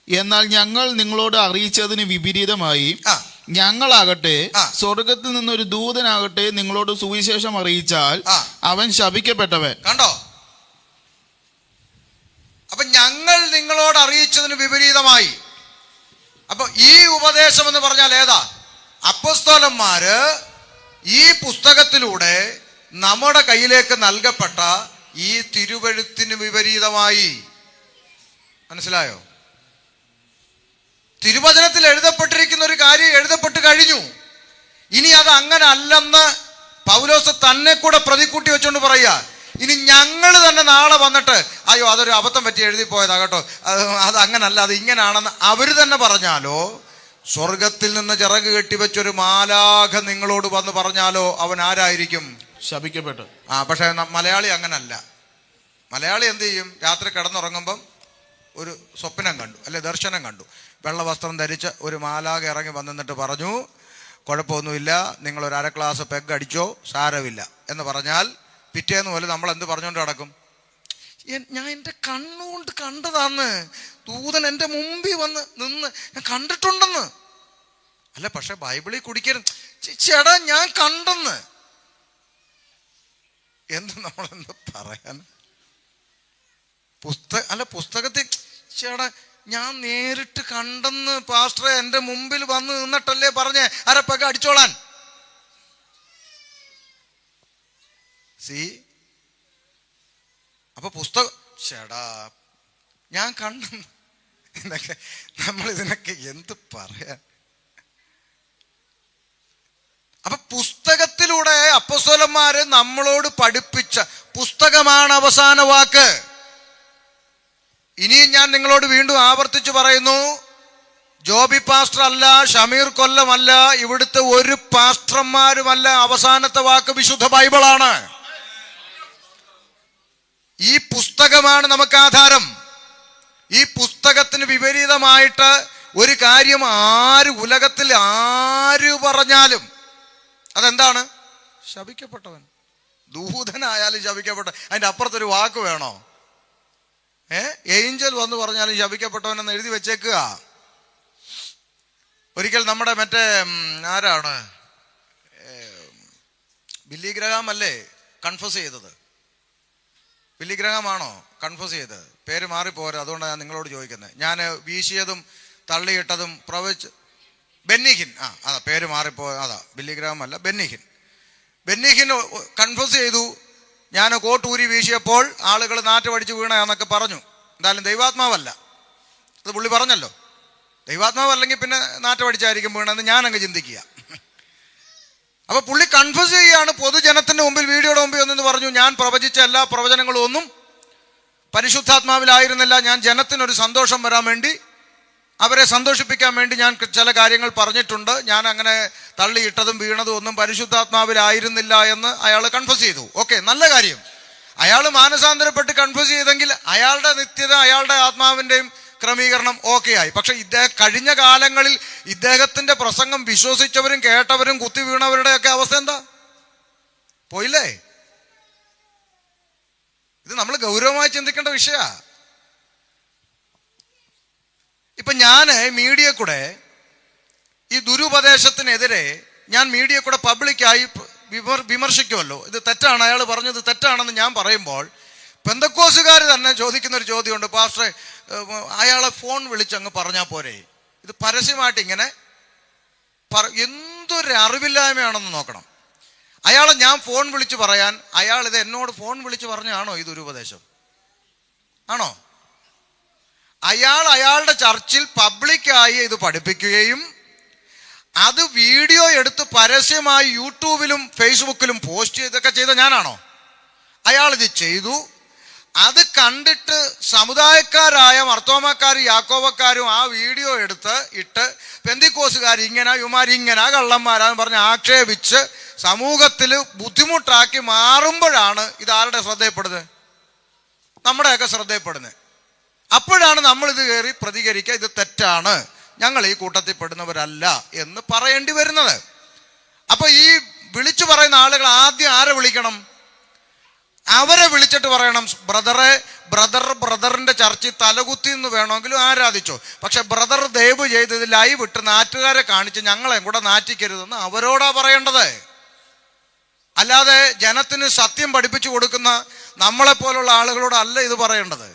എന്നാൽ ഞങ്ങൾ നിങ്ങളോട് അറിയിച്ചതിന് വിപരീതമായി ഞങ്ങളാകട്ടെ സ്വർഗത്തിൽ നിന്നൊരു ദൂതനാകട്ടെ നിങ്ങളോട് സുവിശേഷം അറിയിച്ചാൽ അവൻ ശപിക്കപ്പെട്ടവൻ. കണ്ടോ? അപ്പൊ ഞങ്ങൾ നിങ്ങളോട് അറിയിച്ചതിന് വിപരീതമായി. അപ്പൊ ഈ ഉപദേശം എന്ന് പറഞ്ഞാൽ ഏതാ? അപ്പോസ്തലന്മാര് ഈ പുസ്തകത്തിലൂടെ നമ്മുടെ കയ്യിലേക്ക് നൽകപ്പെട്ട ഈ തിരുവെഴുത്തിന് വിപരീതമായി. മനസ്സിലായോ? തിരുവചനത്തിൽ എഴുതപ്പെട്ടിരിക്കുന്ന ഒരു കാര്യം എഴുതപ്പെട്ട് കഴിഞ്ഞു. ഇനി അത് അങ്ങനെ അല്ലെന്ന് പൗലോസ് തന്നെ കൂടെ പ്രതിക്കൂട്ടി വെച്ചുകൊണ്ട് പറയുക. ഇനി ഞങ്ങൾ തന്നെ നാളെ വന്നിട്ട് അയ്യോ അതൊരു അബദ്ധം പറ്റി എഴുതി പോയതാ കേട്ടോ, അത് അങ്ങനല്ല, അത് ഇങ്ങനാണെന്ന് അവർ തന്നെ പറഞ്ഞാലോ, സ്വർഗത്തിൽ നിന്ന് ചിറക് കെട്ടിവെച്ചൊരു മാലാഖ നിങ്ങളോട് വന്ന് പറഞ്ഞാലോ അവൻ ആരായിരിക്കും? ശപിക്കപ്പെട്ടു. പക്ഷെ മലയാളി അങ്ങനല്ല. മലയാളി എന്ത് ചെയ്യും? രാത്രി കിടന്നുറങ്ങുമ്പം ഒരു സ്വപ്നം കണ്ടു, അല്ലെ ദർശനം കണ്ടു, വെള്ള വസ്ത്രം ധരിച്ച് ഒരു മാലാഖ ഇറങ്ങി വന്നിട്ട് പറഞ്ഞു, കുഴപ്പമൊന്നുമില്ല, നിങ്ങളൊരു 1/2 ഗ്ലാസ് പെഗ് അടിച്ചോ, സാരമില്ല എന്ന് പറഞ്ഞാൽ പിറ്റേന്ന് പോലെ നമ്മൾ എന്ത് പറഞ്ഞുകൊണ്ട് നടക്കും? ഞാൻ എൻ്റെ കണ്ണുകൊണ്ട് കണ്ടതാന്ന്, ദൂതൻ എൻ്റെ മുമ്പിൽ വന്ന് നിന്ന് ഞാൻ കണ്ടിട്ടുണ്ടെന്ന്. അല്ല പക്ഷെ ബൈബിളിൽ കുടിക്കരുത്, ചേടാ ഞാൻ കണ്ടെന്ന്. നമ്മളെന്ത് പറയാൻ? പുസ്തകത്തിൽ ചേടാ ഞാൻ നേരിട്ട് കണ്ടെന്ന് പാസ്റ്ററെ എൻ്റെ മുമ്പിൽ വന്ന് നിന്നിട്ടല്ലേ പറഞ്ഞേ 1/2 പെഗ് അടിച്ചോളാൻ. അപ്പൊ ചേടാ ഞാൻ കണ്ടെന്ന് എന്നൊക്കെ നമ്മൾ ഇതിനൊക്കെ എന്ത് പറയാൻ? അപ്പൊ പുസ്തകത്തിലൂടെ അപ്പോസ്തലന്മാര് നമ്മളോട് പഠിപ്പിച്ച പുസ്തകമാണ് അവസാന വാക്ക്. ഇനിയും ഞാൻ നിങ്ങളോട് വീണ്ടും ആവർത്തിച്ചു പറയുന്നു, ജോബി പാസ്റ്റർ അല്ല, ഷമീർ കൊല്ലമല്ല, ഇവിടുത്തെ ഒരു പാസ്റ്റർമാരുമല്ല, അവസാനത്തെ വാക്ക് വിശുദ്ധ ബൈബിളാണ്. ഈ പുസ്തകമാണ് നമുക്ക് ആധാരം. ഈ പുസ്തകത്തിന് വിപരീതമായിട്ട് ഒരു കാര്യം ഉലകത്തിൽ ആര് പറഞ്ഞാലും അതെന്താണ്? ശപിക്കപ്പെട്ടവൻ. ദൂതനായാലും ശപിക്കപ്പെട്ട. അതിന്റെ അപ്പുറത്തൊരു വാക്ക് വേണോ? ഏഞ്ചൽ വന്ന് പറഞ്ഞാലും ശപിക്കപ്പെട്ടവൻ എന്ന് എഴുതി വെച്ചേക്കുക. ഒരിക്കൽ നമ്മുടെ മറ്റേ ആരാണ്, ബില്ലി ഗ്രഹാം അല്ലേ കൺഫസ് ചെയ്തത്? ബില്ലി ഗ്രഹാമാണോ കൺഫസ് ചെയ്തത്? പേര് മാറിപ്പോരാ, അതുകൊണ്ടാണ് ഞാൻ നിങ്ങളോട് ചോദിക്കുന്നത്. ഞാൻ വീശിയതും തള്ളിയിട്ടതും ബെന്നിഹിൻ. അതാ പേര് മാറിപ്പോ, അതാ ബില്ലി ഗ്രഹാം അല്ല, ബെന്നിഹിൻ കൺഫസ് ചെയ്തു. ഞാൻ കോട്ടൂരി വീശിയപ്പോൾ ആളുകൾ നാറ്റുപടിച്ച് വീണയാന്നൊക്കെ പറഞ്ഞു. എന്തായാലും ദൈവാത്മാവല്ല, അത് പുള്ളി പറഞ്ഞല്ലോ. ദൈവാത്മാവല്ലെങ്കിൽ പിന്നെ നാറ്റുപടിച്ചായിരിക്കും വീണെന്ന് ഞാനങ്ങ് ചിന്തിക്കുക. അപ്പൊ പുള്ളി കൺഫ്യൂസ് ചെയ്യുകയാണ് പൊതുജനത്തിന്റെ മുമ്പിൽ, വീഡിയോയുടെ മുമ്പിൽ ഒന്നെന്ന് പറഞ്ഞു, ഞാൻ പ്രവചിച്ച എല്ലാ പ്രവചനങ്ങളും ഒന്നും പരിശുദ്ധാത്മാവിലായിരുന്നില്ല. ഞാൻ ജനത്തിനൊരു സന്തോഷം വരാൻ വേണ്ടി, അവരെ സന്തോഷിപ്പിക്കാൻ വേണ്ടി ഞാൻ ചില കാര്യങ്ങൾ പറഞ്ഞിട്ടുണ്ട്. ഞാൻ അങ്ങനെ തള്ളിയിട്ടതും വീണതും ഒന്നും പരിശുദ്ധാത്മാവിലായിരുന്നില്ല എന്ന് അയാൾ കൺഫ്യൂസ് ചെയ്തു. ഓക്കെ, നല്ല കാര്യം. അയാൾ മാനസാന്തരപ്പെട്ട് കൺഫ്യൂസ് ചെയ്തെങ്കിൽ അയാളുടെ നിത്യത, അയാളുടെ ആത്മാവിൻ്റെയും ക്രമീകരണം ഓക്കെ ആയി. പക്ഷെ കഴിഞ്ഞ കാലങ്ങളിൽ ഇദ്ദേഹത്തിന്റെ പ്രസംഗം വിശ്വസിച്ചവരും കേട്ടവരും കുത്തി വീണവരുടെയൊക്കെ അവസ്ഥ എന്താ? പോയില്ലേ? ഇത് നമ്മൾ ഗൗരവമായി ചിന്തിക്കേണ്ട വിഷയമാണ്. ഇപ്പൊ ഞാൻ മീഡിയ കൂടെ ഈ ദുരുപദേശത്തിനെതിരെ ഞാൻ മീഡിയ കൂടെ പബ്ലിക്കായി വിമർശിക്കുമല്ലോ. ഇത് തെറ്റാണ്, അയാൾ പറഞ്ഞത് തെറ്റാണെന്ന് ഞാൻ പറയുമ്പോൾ പെന്തക്കോസുകാർ തന്നെ ചോദിക്കുന്ന ഒരു ചോദ്യമുണ്ട്, പാസ്റ്ററെ അയാളെ ഫോൺ വിളിച്ചങ്ങ് പറഞ്ഞാൽ പോരെ? ഇത് പരസ്യമായിട്ട് ഇങ്ങനെ എന്തൊരു അറിവില്ലായ്മയാണെന്ന് നോക്കണം. അയാളെ ഞാൻ ഫോൺ വിളിച്ച് പറയാൻ, അയാൾ ഇത് എന്നോട് ഫോൺ വിളിച്ച് പറഞ്ഞാണോ ഈ ദുരുപദേശം? ആണോ? അയാൾ അയാളുടെ ചർച്ചിൽ പബ്ലിക്കായി ഇത് പഠിപ്പിക്കുകയും അത് വീഡിയോ എടുത്ത് പരസ്യമായി യൂട്യൂബിലും ഫേസ്ബുക്കിലും പോസ്റ്റ് ചെയ്തൊക്കെ ചെയ്ത ഞാനാണോ? അയാൾ ഇത് ചെയ്തു. അത് കണ്ടിട്ട് സമുദായക്കാരായ മർത്തോമക്കാരും യാക്കോബക്കാരും ആ വീഡിയോ എടുത്ത് ഇട്ട് പെന്തിക്കോസുകാർ ഇങ്ങനെ ഇവന്മാരിങ്ങനെ കള്ളന്മാരാന്ന് പറഞ്ഞ് ആക്ഷേപിച്ച് സമൂഹത്തിൽ ബുദ്ധിമുട്ടാക്കി മാറുമ്പോഴാണ് ഇത് ആരുടെ ശ്രദ്ധയപ്പെടുന്നത്? നമ്മുടെയൊക്കെ ശ്രദ്ധയപ്പെടുന്നത്. അപ്പോഴാണ് നമ്മളിത് കയറി പ്രതികരിക്കുക, ഇത് തെറ്റാണ്, ഞങ്ങൾ ഈ കൂട്ടത്തിൽ പെടുന്നവരല്ല എന്ന് പറയേണ്ടി വരുന്നത്. അപ്പൊ ഈ വിളിച്ചു പറയുന്ന ആളുകൾ ആദ്യം ആരെ വിളിക്കണം? അവരെ വിളിച്ചിട്ട് പറയണം, ബ്രദറിന്റെ ചർച്ചിൽ തലകുത്തി എന്ന് വേണമെങ്കിലും ആരാധിച്ചോ, പക്ഷെ ബ്രദർ ദയവ് ചെയ്ത് ഇത് ലൈവ് ഇട്ട് നാട്ടുകാരെ കാണിച്ച് ഞങ്ങളെ കൂടെ നാറ്റിക്കരുതെന്ന് അവരോടാ പറയേണ്ടത്. അല്ലാതെ ജനത്തിന് സത്യം പഠിപ്പിച്ചു കൊടുക്കുന്ന നമ്മളെപ്പോലുള്ള ആളുകളോടല്ല ഇത് പറയേണ്ടത്.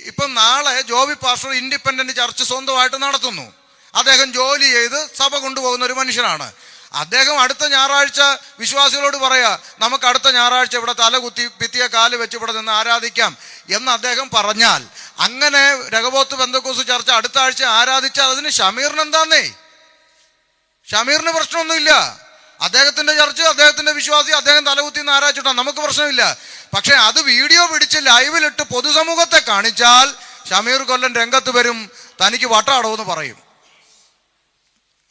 ഇപ്പം നാളെ ജോബി പാസ്റ്റർ ഇൻഡിപെൻഡന്റ് ചർച്ച് സ്വന്തമായിട്ട് നടത്തുന്നു. അദ്ദേഹം ജോലി ചെയ്ത് സഭ കൊണ്ടുപോകുന്ന ഒരു മനുഷ്യനാണ്. അദ്ദേഹം അടുത്ത ഞായറാഴ്ച വിശ്വാസികളോട് പറയാ, നമുക്ക് അടുത്ത ഞായറാഴ്ച ഇവിടെ തലകുത്തി ഭിത്തിയ കാല് വെച്ച് ഇവിടെ നിന്ന് ആരാധിക്കാം എന്ന് അദ്ദേഹം പറഞ്ഞാൽ, അങ്ങനെ രഹബോത്ത് പെന്തക്കോസ്ത് ചർച്ച അടുത്ത ആഴ്ച ആരാധിച്ചാൽ അതിന് ഷമീറിന് എന്താന്നേ? ഷമീറിന് പ്രശ്നമൊന്നുമില്ല. അദ്ദേഹത്തിന്റെ ചർച്ച, അദ്ദേഹത്തിന്റെ വിശ്വാസി, അദ്ദേഹം തലകുത്തി നിന്ന് ആരാധിച്ചിട്ടാ, നമുക്ക് പ്രശ്നമില്ല. പക്ഷെ അത് വീഡിയോ പിടിച്ച് ലൈവിലിട്ട് പൊതുസമൂഹത്തെ കാണിച്ചാൽ ഷമീർ കൊല്ലൻ രംഗത്ത് വരും, തനിക്ക് വട്ടാടോന്ന് പറയും.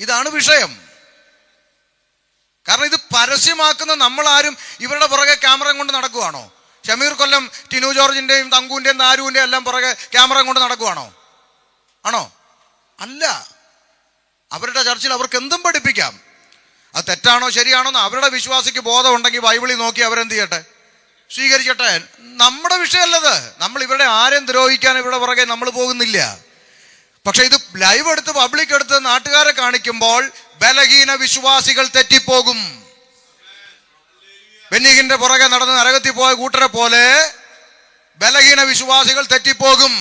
ഇതാണ് വിഷയം. കാരണം ഇത് പരസ്യമാക്കുന്ന നമ്മളാരും ഇവരുടെ പുറകെ ക്യാമറയും കൊണ്ട് നടക്കുവാണോ? ഷമീർ കൊല്ലം ടിനു ജോർജിന്റെയും തങ്കുവിന്റെയും നാരുവിന്റെയും എല്ലാം പുറകെ ക്യാമറയും കൊണ്ട് നടക്കുവാണോ? ആണോ? അല്ല. അവരുടെ ചർച്ചിൽ അവർക്ക് എന്തും പഠിപ്പിക്കാം. അത് തെറ്റാണോ ശരിയാണോ എന്ന് അവരുടെ വിശ്വാസിക്ക് ബോധമുണ്ടെങ്കിൽ ബൈബിളിൽ നോക്കി അവരെന്ത് ചെയ്യട്ടെ, സ്വീകരിക്കട്ടെ. നമ്മുടെ വിഷയമല്ലത്. നമ്മൾ ഇവരുടെ ആരെയും ദ്രോഹിക്കാൻ ഇവിടെ പുറകെ നമ്മൾ പോകുന്നില്ല. പക്ഷെ ഇത് ലൈവ് എടുത്ത് പബ്ലിക് എടുത്ത് നാട്ടുകാരെ കാണിക്കുമ്പോൾ ബലഹീന വിശ്വാസികൾ തെറ്റിപ്പോകും. ബെന്നിഹിന്റെ പുറകെ നടന്ന് നരകത്തിൽ പോയ കൂട്ടരെ പോലെ ബലഹീന വിശ്വാസികൾ തെറ്റിപ്പോകും.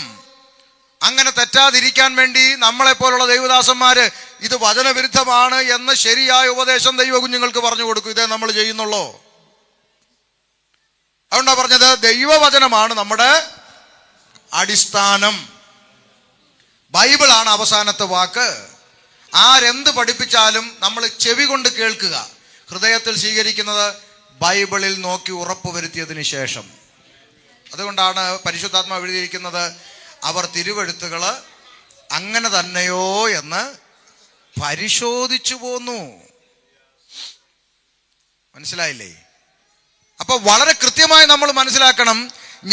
അങ്ങനെ തെറ്റാതിരിക്കാൻ വേണ്ടി നമ്മളെപ്പോലുള്ള ദൈവദാസന്മാര് ഇത് വചനവിരുദ്ധമാണ് എന്ന് ശരിയായ ഉപദേശം ദൈവ കുഞ്ഞുങ്ങൾക്ക് പറഞ്ഞു കൊടുക്കും. ഇതേ നമ്മൾ ചെയ്യുന്നുള്ളൂ. അതുകൊണ്ടാ പറഞ്ഞത് ദൈവവചനമാണ് നമ്മുടെ അടിസ്ഥാനം. ബൈബിളാണ് അവസാനത്തെ വാക്ക്. ആരെന്ത് പഠിപ്പിച്ചാലും നമ്മൾ ചെവി കൊണ്ട് കേൾക്കുക, ഹൃദയത്തിൽ സ്വീകരിക്കുന്നത് ബൈബിളിൽ നോക്കി ഉറപ്പുവരുത്തിയതിന് ശേഷം. അതുകൊണ്ടാണ് പരിശുദ്ധാത്മാവ് എഴുതിയിരിക്കുന്നത്, അവർ തിരുവെഴുത്തുകൾ അങ്ങനെ തന്നെയോ എന്ന് പരിശോധിച്ചു പോന്നു. മനസ്സിലായില്ലേ? അപ്പൊ വളരെ കൃത്യമായി നമ്മൾ മനസ്സിലാക്കണം,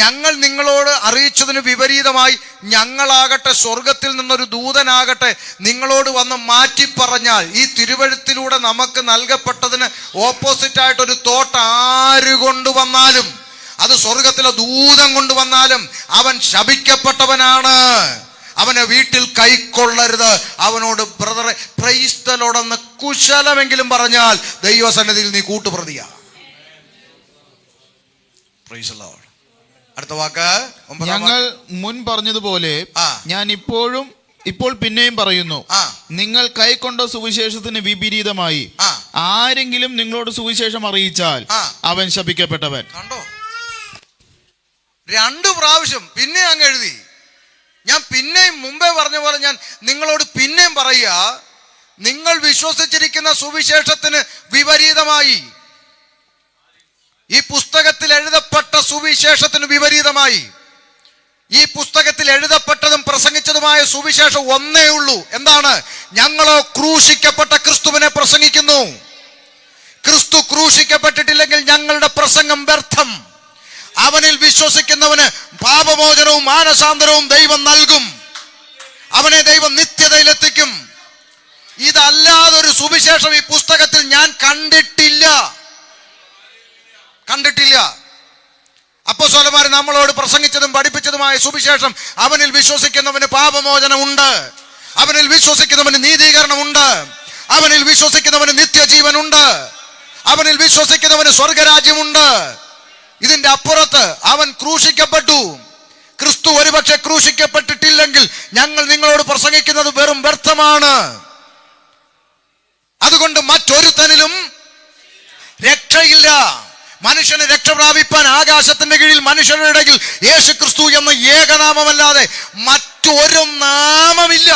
ഞങ്ങൾ നിങ്ങളോട് അറിയിച്ചതിന് വിപരീതമായി ഞങ്ങളാകട്ടെ സ്വർഗത്തിൽ നിന്നൊരു ദൂതനാകട്ടെ നിങ്ങളോട് വന്ന് മാറ്റി പറഞ്ഞാൽ, ഈ തിരുവെഴുത്തിലൂടെ നമുക്ക് നൽകപ്പെട്ടതിന് ഓപ്പോസിറ്റായിട്ടൊരു തോട്ട് ആര് കൊണ്ടുവന്നാലും, അത് സ്വർഗത്തിലെ ദൂതൻ കൊണ്ടുവന്നാലും അവൻ ശപിക്കപ്പെട്ടവനാണ്. അവനെ വീട്ടിൽ കൈക്കൊള്ളരുത്. അവനോട് ബ്രദറെ പ്രൈസ് ദി ലോർഡ് എന്ന് കുശലമെങ്കിലും പറഞ്ഞാൽ ദൈവസന്നിധിയിൽ നീ കൂട്ടുപ്രതിയാ. Price the Lord. അടുത്ത വാക്ക്, ഞങ്ങൾ മുൻ പറഞ്ഞതുപോലെ ഞാൻ ഇപ്പോൾ പിന്നെയും പറയുന്നു, നിങ്ങൾ കൈക്കൊണ്ട സുവിശേഷത്തിന് വിപരീതമായി ആരെങ്കിലും നിങ്ങളോട് സുവിശേഷം അറിയിച്ചാൽ അവൻ ശപിക്കപ്പെട്ടവൻ. കണ്ടോ? 2 പ്രാവശ്യം പിന്നെ അങ്ങ് എഴുതി. ഞാൻ പിന്നെയും മുമ്പേ പറഞ്ഞ പോലെ ഞാൻ നിങ്ങളോട് പിന്നെയും പറയുക, നിങ്ങൾ വിശ്വസിച്ചിരിക്കുന്ന സുവിശേഷത്തിന് വിപരീതമായി, ഈ പുസ്തകത്തിൽ എഴുതപ്പെട്ട സുവിശേഷത്തിന് വിപരീതമായി, ഈ പുസ്തകത്തിൽ എഴുതപ്പെട്ടതും പ്രസംഗിച്ചതുമായ സുവിശേഷം ഒന്നേ ഉള്ളൂ. എന്താണ്? ഞങ്ങളോ ക്രൂശിക്കപ്പെട്ട ക്രിസ്തുവിനെ പ്രസംഗിക്കുന്നു. ക്രിസ്തു ക്രൂശിക്കപ്പെട്ടിട്ടില്ലെങ്കിൽ ഞങ്ങളുടെ പ്രസംഗം വ്യർത്ഥം. അവനിൽ വിശ്വസിക്കുന്നവന് പാപമോചനവും മാനസാന്തരവും ദൈവം നൽകും. അവനെ ദൈവം നിത്യതയിലെത്തിക്കും. ഇതല്ലാതൊരു സുവിശേഷം ഈ പുസ്തകത്തിൽ ഞാൻ കണ്ടിട്ടില്ല. അപ്പോസ്തലന്മാർ നമ്മളോട് പ്രസംഗിച്ചതും പഠിപ്പിച്ചതുമായ സുവിശേഷം, അവനിൽ വിശ്വസിക്കുന്നവന് പാപമോചനമുണ്ട്, അവനിൽ വിശ്വസിക്കുന്നവന് നീതീകരണമുണ്ട്. അവനിൽ വിശ്വസിക്കുന്നവന് നിത്യജീവനുണ്ട്. അവനിൽ വിശ്വസിക്കുന്നവന് സ്വർഗരാജ്യമുണ്ട്. ഇതിന്റെ അപ്പുറത്ത് അവൻ ക്രൂശിക്കപ്പെട്ടു. ക്രിസ്തു ഒരുപക്ഷെ ക്രൂശിക്കപ്പെട്ടിട്ടില്ലെങ്കിൽ ഞങ്ങൾ നിങ്ങളോട് പ്രസംഗിക്കുന്നത് വെറും വ്യർത്ഥമാണ്. അതുകൊണ്ട് മറ്റൊരുത്തനിലും രക്ഷയില്ല. മനുഷ്യന് രക്ഷ പ്രാപിപ്പാൻ ആകാശത്തിന്റെ കീഴിൽ മനുഷ്യരുടെ ഇടയിൽ യേശു ക്രിസ്തു എന്ന ഏകനാമമല്ലാതെ മറ്റൊരു നാമമില്ല.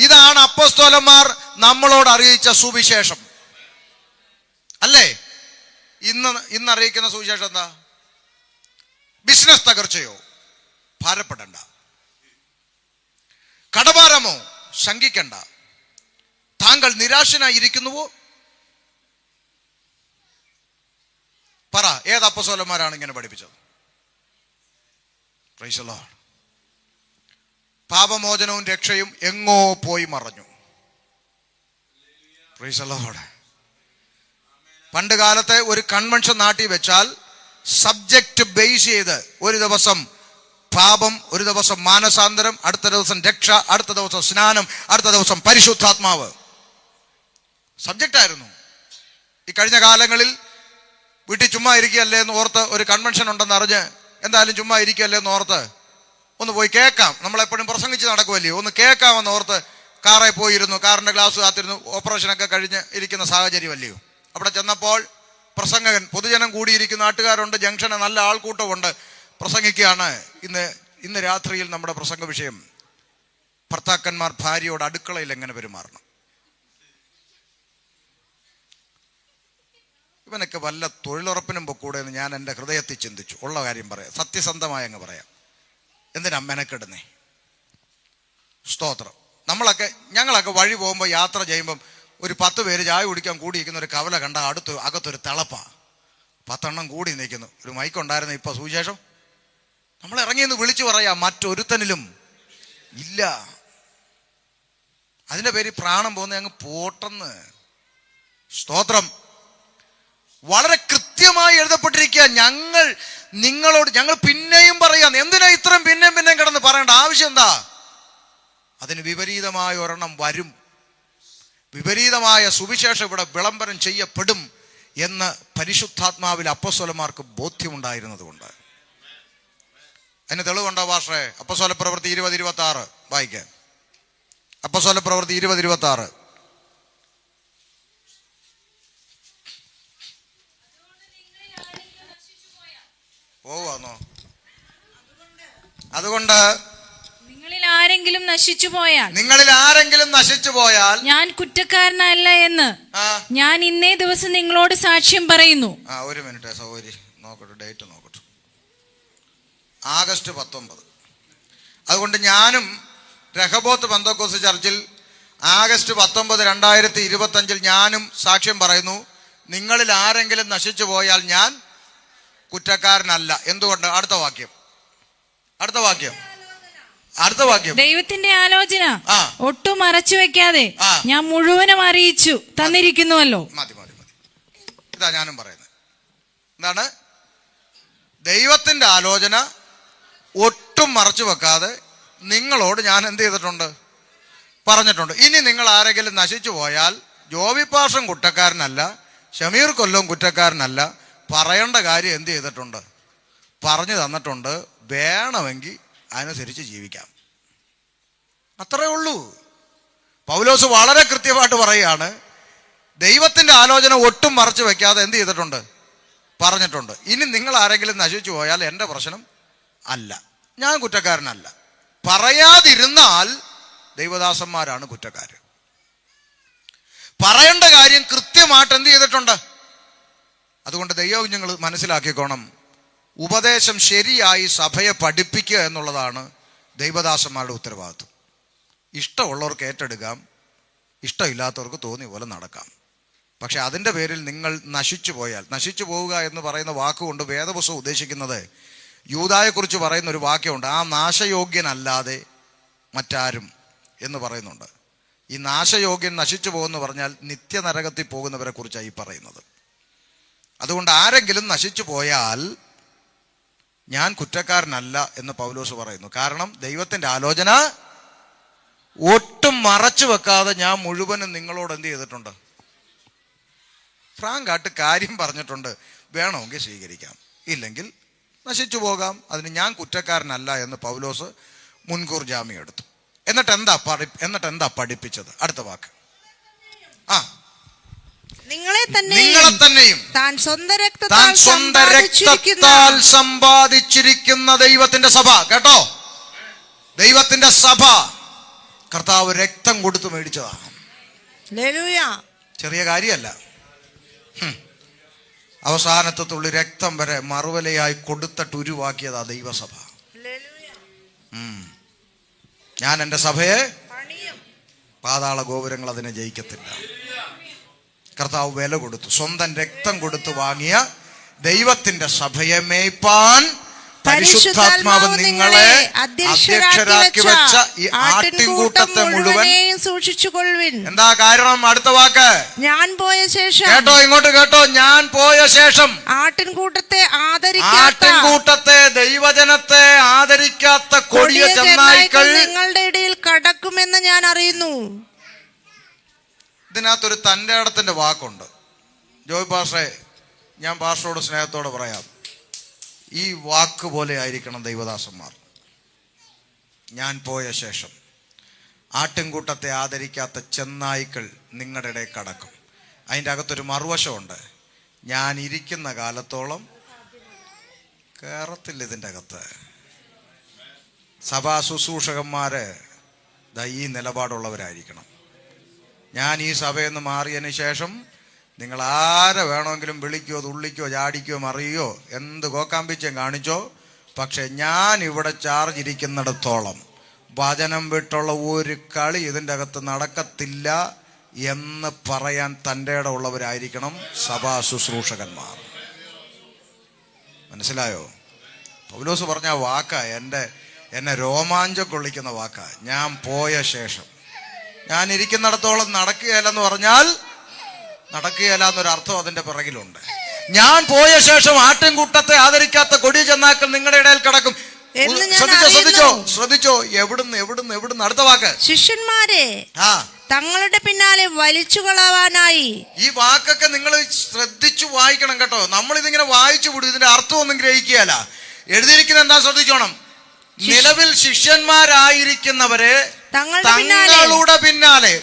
ഇതാണ് അപ്പോസ്തലന്മാർ നമ്മളോട് അറിയിച്ച സുവിശേഷം, അല്ലേ? ഇന്ന് അറിയിക്കുന്ന സുവിശേഷം എന്താ? ബിസിനസ് തകർച്ചയോ? ഭാരപ്പെടണ്ട. കടഭാരമോ? ശങ്കിക്കണ്ട. താങ്കൾ നിരാശനായിരിക്കുന്നുവോ? പറ, ഏത് അപ്പോസ്തലന്മാരാണ് ഇങ്ങനെ പഠിപ്പിച്ചത്? Praise the lord. പാപമോചനവും രക്ഷയും എങ്ങോ പോയി മറഞ്ഞു. Praise the lord. പണ്ട് കാലത്തെ ഒരു കൺവെൻഷൻ നാട്ടി വെച്ചാൽ സബ്ജക്റ്റ് ബേസ് ചെയ്ത് ഒരു ദിവസം പാപം, ഒരു ദിവസം മാനസാന്തരം, അടുത്ത ദിവസം രക്ഷ, അടുത്ത ദിവസം സ്നാനം, അടുത്ത ദിവസം പരിശുദ്ധാത്മാവ് സബ്ജക്റ്റായിരുന്നു. ഈ കഴിഞ്ഞ കാലങ്ങളിൽ വീട്ടിൽ ചുമ്മാ ഇരിക്കുകയല്ലേ എന്ന് ഓർത്ത്, ഒരു കൺവെൻഷൻ ഉണ്ടെന്ന് അറിഞ്ഞ് എന്തായാലും ചുമ്മാ ഇരിക്കുകയല്ലേ എന്ന് ഓർത്ത് ഒന്ന് പോയി കേൾക്കാം. നമ്മളെപ്പോഴും പ്രസംഗിച്ച് നടക്കുമല്ലേ, ഒന്ന് കേൾക്കാമെന്ന് ഓർത്ത് കാറിൽ പോയിരുന്നു. കാറിന്റെ ഗ്ലാസ് കാത്തിരുന്നു. ഓപ്പറേഷനൊക്കെ കഴിഞ്ഞ് ഇരിക്കുന്ന സാഹചര്യമല്ലയോ. അവിടെ ചെന്നപ്പോൾ പ്രസംഗകൻ, പൊതുജനം കൂടിയിരിക്കുന്ന നാട്ടുകാരുണ്ട്, ജംഗ്ഷന് നല്ല ആൾക്കൂട്ടമുണ്ട്. പ്രസംഗിക്കുകയാണ്. ഇന്ന് രാത്രിയിൽ നമ്മുടെ പ്രസംഗ വിഷയം ഭർത്താക്കന്മാർ ഭാര്യയോട് അടുക്കളയിൽ എങ്ങനെ പെരുമാറണം. ഇവനൊക്കെ വല്ല തൊഴിലുറപ്പിനും പൊക്കൂടെ എന്ന് ഞാൻ എൻ്റെ ഹൃദയത്തിൽ ചിന്തിച്ചു. ഉള്ള കാര്യം പറയാം, സത്യസന്ധമായി അങ്ങ് പറയാം. എന്തിനാ മെനക്കെടുന്നേ? സ്തോത്രം. ഞങ്ങളൊക്കെ വഴി പോകുമ്പോൾ, യാത്ര ചെയ്യുമ്പം ഒരു 10 പേര് ചായ കുടിക്കാൻ കൂടിയിരിക്കുന്ന ഒരു കവല കണ്ട അകത്തൊരു തിളപ്പാ. 10 എണ്ണം കൂടി നിൽക്കുന്നു. ഒരു മൈക്കുണ്ടായിരുന്നു. ഇപ്പൊ സുവിശേഷം നമ്മൾ ഇറങ്ങിയെന്ന് വിളിച്ചു പറയാ, മറ്റൊരുത്തനിലും ഇല്ല. അതിന്റെ പേര് പ്രാണം പോകുന്ന അങ്ങ് പോട്ടെന്ന്. സ്തോത്രം. വളരെ കൃത്യമായി എഴുതപ്പെട്ടിരിക്കുക. ഞങ്ങൾ പിന്നെയും പറയാം. എന്തിനാ ഇത്രയും പിന്നെയും കിടന്ന് പറയേണ്ട ആവശ്യം എന്താ? അതിന് വിപരീതമായ ഒരെണ്ണം വരും. വിപരീതമായ സുവിശേഷം ഇവിടെ വിളംബരം ചെയ്യപ്പെടും എന്ന് പരിശുദ്ധാത്മാവിൽ അപ്പോസ്തലന്മാർക്ക് ബോധ്യമുണ്ടായിരുന്നത് കൊണ്ട്. അതിന് തെളിവുണ്ടോ പാസ്റ്ററെ? അപ്പോസ്തല പ്രവൃത്തി 20:26 വായിക്കാൻ. അപ്പോസ്തല പ്രവൃത്തി 20:26. പോവാന്നോ? അതുകൊണ്ട് നിങ്ങളിൽ ആരെങ്കിലും നശിച്ചു പോയാൽ ഞാൻ കുറ്റക്കാരനല്ല എന്ന് ഞാൻ ഇന്നേ ദിവസം നിങ്ങളോട് സാക്ഷ്യം പറയുന്നു. ഒരു മിനിറ്റ് സഹോദരി, നോക്കട്ടെ, ഡേറ്റ് നോക്കട്ടെ. ആഗസ്റ്റ് 19. അതുകൊണ്ട് ഞാനും രഹബോത്ത് പെന്തക്കോസ്ത് ചർച്ചിൽ ആഗസ്റ്റ് 19, 2025 ഞാനും സാക്ഷ്യം പറയുന്നു. നിങ്ങളിൽ ആരെങ്കിലും നശിച്ചു പോയാൽ ഞാൻ കുറ്റക്കാരനല്ല. എന്തുകൊണ്ട്? അടുത്ത വാക്യം. ദൈവത്തിന്റെ ആലോചന ഒട്ടും മറച്ചു വെക്കാതെ ഞാൻ മുഴുവനും അറിയിച്ചു തന്നിരിക്കുന്നുവല്ലോ. മതി. ഇതാ ഞാനും പറയുന്നത്. എന്താണ്? ദൈവത്തിന്റെ ആലോചന ഒട്ടും മറച്ചു വെക്കാതെ നിങ്ങളോട് ഞാൻ എന്ത് ചെയ്തിട്ടുണ്ട്? പറഞ്ഞിട്ടുണ്ട്. ഇനി നിങ്ങൾ ആരെങ്കിലും നശിച്ചു പോയാൽ ജോബി പാഷൻ കുറ്റക്കാരനല്ല, ഷമീർ കൊല്ലം കുറ്റക്കാരനല്ല. പറയേണ്ട കാര്യം എന്ത് ചെയ്തിട്ടുണ്ട്? പറഞ്ഞു തന്നിട്ടുണ്ട്. വേണമെങ്കിൽ അനുസരിച്ച് ജീവിക്കാം. അത്രേ ഉള്ളൂ. പൗലോസ് വളരെ കൃത്യമായിട്ട് പറയുകയാണ്. ദൈവത്തിന്റെ ആലോചന ഒട്ടും മറച്ചു വെക്കാതെ എന്ത് ചെയ്തിട്ടുണ്ട്? പറഞ്ഞിട്ടുണ്ട്. ഇനി നിങ്ങൾ ആരെങ്കിലും നശിച്ചു പോയാൽ എൻ്റെ പ്രശ്നം അല്ല, ഞാൻ കുറ്റക്കാരനല്ല. പറയാതിരുന്നാൽ ദൈവദാസന്മാരാണ് കുറ്റക്കാര്. പറയേണ്ട കാര്യം കൃത്യമായിട്ട് എന്ത് ചെയ്തിട്ടുണ്ട്? അതുകൊണ്ട് ദൈവകുഞ്ഞുങ്ങൾ മനസ്സിലാക്കിക്കോണം, ഉപദേശം ശരിയായി സഭയെ പഠിപ്പിക്കുക എന്നുള്ളതാണ് ദൈവദാസന്മാരുടെ ഉത്തരവാദിത്വം. ഇഷ്ടമുള്ളവർക്ക് ഏറ്റെടുക്കാം, ഇഷ്ടമില്ലാത്തവർക്ക് തോന്നിയ പോലെ നടക്കാം. പക്ഷെ അതിൻ്റെ പേരിൽ നിങ്ങൾ നശിച്ചു പോയാൽ, നശിച്ചു പോവുക എന്ന് പറയുന്ന വാക്കുകൊണ്ട് വേദപുസ്തകം ഉദ്ദേശിക്കുന്നത് യൂദായെക്കുറിച്ച് പറയുന്ന ഒരു വാക്യമുണ്ട്. ആ നാശയോഗ്യനല്ലാതെ മറ്റാരും എന്ന് പറയുന്നുണ്ട്. ഈ നാശയോഗ്യൻ നശിച്ചു പോകുമെന്ന് പറഞ്ഞാൽ നിത്യനരകത്തിൽ പോകുന്നവരെ കുറിച്ചാണ് ഈ പറയുന്നത്. അതുകൊണ്ട് ആരെങ്കിലും നശിച്ചു പോയാൽ ഞാൻ കുറ്റക്കാരനല്ല എന്ന് പൗലോസ് പറയുന്നു. കാരണം ദൈവത്തിൻ്റെ ആലോചന ഒട്ടും മറച്ചു വെക്കാതെ ഞാൻ മുഴുവനും നിങ്ങളോട് എന്ത് ചെയ്തിട്ടുണ്ട്? ഫ്രാങ്കായിട്ട് കാര്യം പറഞ്ഞിട്ടുണ്ട്. വേണമെങ്കിൽ സ്വീകരിക്കാം, ഇല്ലെങ്കിൽ നശിച്ചു പോകാം. അതിന് ഞാൻ കുറ്റക്കാരനല്ല എന്ന് പൗലോസ് മുൻകൂർ ജാമ്യം എടുത്തു. എന്നിട്ട് എന്താ പഠിപ്പിച്ചത്? അടുത്ത വാക്ക്. നിങ്ങളെ തന്നെയും താൻ സ്വന്തം രക്തത്താൽ സമ്പാദിച്ചിരിക്കുന്ന ദൈവത്തിന്റെ സഭ. കേട്ടോ, ദൈവത്തിന്റെ സഭ കർത്താവ് രക്തം കൊടുത്തു മേടിച്ചതാണ്. ചെറിയ കാര്യമല്ല. അവസാനത്തെ തുള്ളി രക്തം വരെ മറുവലയായി കൊടുത്തിട്ട് ഉരുവാക്കിയതാ ദൈവസഭ. ഞാൻ എൻ്റെ സഭയെ പാതാള ഗോപുരങ്ങൾ അതിനെ ജയിക്കത്തില്ല. കർത്താവ് വില കൊടുത്തു, സ്വന്തം രക്തം കൊടുത്തു വാങ്ങിയ ദൈവത്തിന്റെ സഭയെ മേയ്പാൻ പരിശുദ്ധാത്മാവ് നിങ്ങളെ അധ്യക്ഷരാക്കി വെച്ച ഈ ആട്ടിൻകൂട്ടത്തെ മുഴുവൻ സൂക്ഷിച്ചുകൊള്ളുവിൻ. എന്താ കാരണം? അടുത്ത വാക്ക്. ഞാൻ പോയ ശേഷം. കേട്ടോ, ഇങ്ങോട്ട് കേട്ടോ. ഞാൻ പോയ ശേഷം ആട്ടിൻകൂട്ടത്തെ ദൈവജനത്തെ ആദരിക്കാത്ത കൊടിയ ചെന്നായ്ക്കൾ നിങ്ങളുടെ ഇടയിൽ കടക്കുമെന്ന് ഞാൻ അറിയുന്നു. ഇതിനകത്തൊരു തൻ്റെ ഇടത്തിന്റെ വാക്കുണ്ട്. ജോയ് പാസ്റ്ററെ, ഞാൻ പാസ്റ്ററോട് സ്നേഹത്തോടെ പറയാം, ഈ വാക്ക് പോലെ ആയിരിക്കണം ദൈവദാസന്മാർ. ഞാൻ പോയ ശേഷം ആട്ടിൻകൂട്ടത്തെ ആദരിക്കാത്ത ചെന്നായ്ക്കൾ നിങ്ങളുടെ ഇടയിൽ കടക്കും. അതിൻ്റെ അകത്തൊരു മറുവശമുണ്ട്. ഞാൻ ഇരിക്കുന്ന കാലത്തോളം കയറത്തില്ല ഇതിൻ്റെ അകത്ത്. സഭാ ശുശ്രൂഷകന്മാര് ഈ നിലപാടുള്ളവരായിരിക്കണം. ഞാൻ ഈ സഭയിൽ നിന്ന് മാറിയതിന് ശേഷം നിങ്ങൾ ആരെ വേണമെങ്കിലും വിളിക്കോ, തുള്ളിക്കോ, ചാടിക്കോ, മറിയോ, എന്ത് കോക്കാമ്പിച്ചും കാണിച്ചോ, പക്ഷെ ഞാൻ ഇവിടെ ചാർജ് ഇരിക്കുന്നിടത്തോളം വചനം വിട്ടുള്ള ഒരു കളി ഇതിൻ്റെ അകത്ത് നടക്കത്തില്ല എന്ന് പറയാൻ തൻ്റെ ഇടമുള്ളവരായിരിക്കണം സഭാ ശുശ്രൂഷകന്മാർ. മനസ്സിലായോ? പൗലോസ് പറഞ്ഞ വാക്കാ എന്നെ രോമാഞ്ചം കൊള്ളിക്കുന്ന വാക്കാ. ഞാൻ പോയ ശേഷം. ഞാൻ ഇരിക്കുന്നിടത്തോളം നടക്കുകയില്ലെന്ന് പറഞ്ഞാൽ നടക്കുകയില്ല എന്നൊരർത്ഥം അതിന്റെ പിറകിലുണ്ട്. ഞാൻ പോയ ശേഷം ആട്ടിൻകൂട്ടത്തെ ആദരിക്കാത്ത കൊടിയ ചെന്നാക്കൾ നിങ്ങളുടെ ഇടയിൽ കിടക്കും. ശ്രദ്ധിച്ചോ. എവിടുന്ന് അടുത്ത വാക്ക്. ശിഷ്യന്മാരെ തങ്ങളുടെ പിന്നാലെ വലിച്ചു കളവാനായി. ഈ വാക്കൊക്കെ നിങ്ങൾ ശ്രദ്ധിച്ചു വായിക്കണം കേട്ടോ. നമ്മളിതിങ്ങനെ വായിച്ചു വിടും, ഇതിന്റെ അർത്ഥം ഒന്നും ഗ്രഹിക്കുകയല്ല. എഴുതിയിരിക്കുന്നത് എന്താ ശ്രദ്ധിച്ചോണം. നിലവിൽ ശിഷ്യന്മാരായിരിക്കുന്നവരെ തങ്ങളുടെ പിന്നാലെ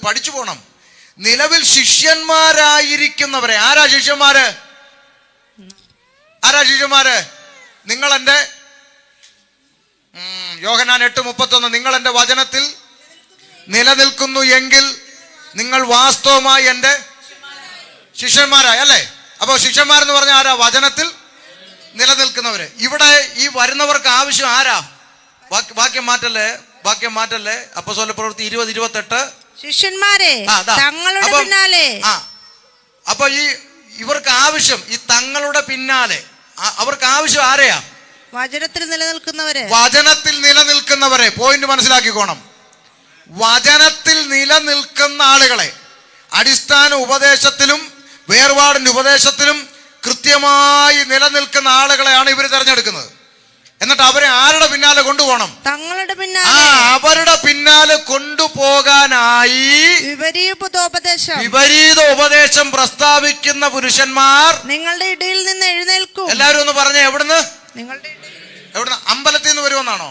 പഠിച്ചു പോണം. നിലവിൽ ശിഷ്യന്മാരായിരിക്കുന്നവരെ. ആരാ ശിഷ്യന്മാര്? നിങ്ങൾ എൻ്റെ യോഹന്നാൻ 8:31 നിങ്ങൾ എൻ്റെ വചനത്തിൽ നിലനിൽക്കുന്നു എങ്കിൽ നിങ്ങൾ വാസ്തവമായി എൻ്റെ ശിഷ്യന്മാരായി. അല്ലേ? അപ്പൊ ശിഷ്യന്മാരെന്ന് പറഞ്ഞ ആരാ? വചനത്തിൽ നിലനിൽക്കുന്നവര്. ഇവിടെ ഈ വരുന്നവർക്ക് ആവശ്യം ആരാ? വാക്യം മാറ്റല്ലേ. അപ്പോസ്തല പ്രവൃത്തി 20:28. ശിഷ്യന്മാരെ തങ്ങളുടെ പിന്നാലെ. അപ്പൊ ഇവർക്ക് ആവശ്യം ഈ തങ്ങളുടെ പിന്നാലെ. അവർക്ക് ആവശ്യം ആരെയാ? വചനത്തിൽ നിലനിൽക്കുന്നവരെ. പോയിന്റ് മനസ്സിലാക്കിക്കോണം. വചനത്തിൽ നിലനിൽക്കുന്ന ആളുകളെ. അടിസ്ഥാന ഉപദേശത്തിലും വേർപാടിന്റെ ഉപദേശത്തിലും കൃത്യമായി നിലനിൽക്കുന്ന ആളുകളെയാണ് ഇവർ തെരഞ്ഞെടുക്കുന്നത്. എന്നിട്ട് അവരെ ആരുടെ പിന്നാലെ കൊണ്ടുപോകണം? തങ്ങളുടെ പിന്നാലെ. അവരുടെ പിന്നാലെ കൊണ്ടുപോകാനായി വിപരീത ഉപദേശം പ്രസ്താവിക്കുന്ന പുരുഷന്മാർ നിങ്ങളുടെ ഇടയിൽ നിന്ന് എഴുന്നേൽക്കും. എല്ലാവരും ഒന്ന് പറഞ്ഞേ. എവിടുന്ന്? എവിടുന്ന്? അമ്പലത്തിൽ നിന്ന് വരുമെന്നാണോ?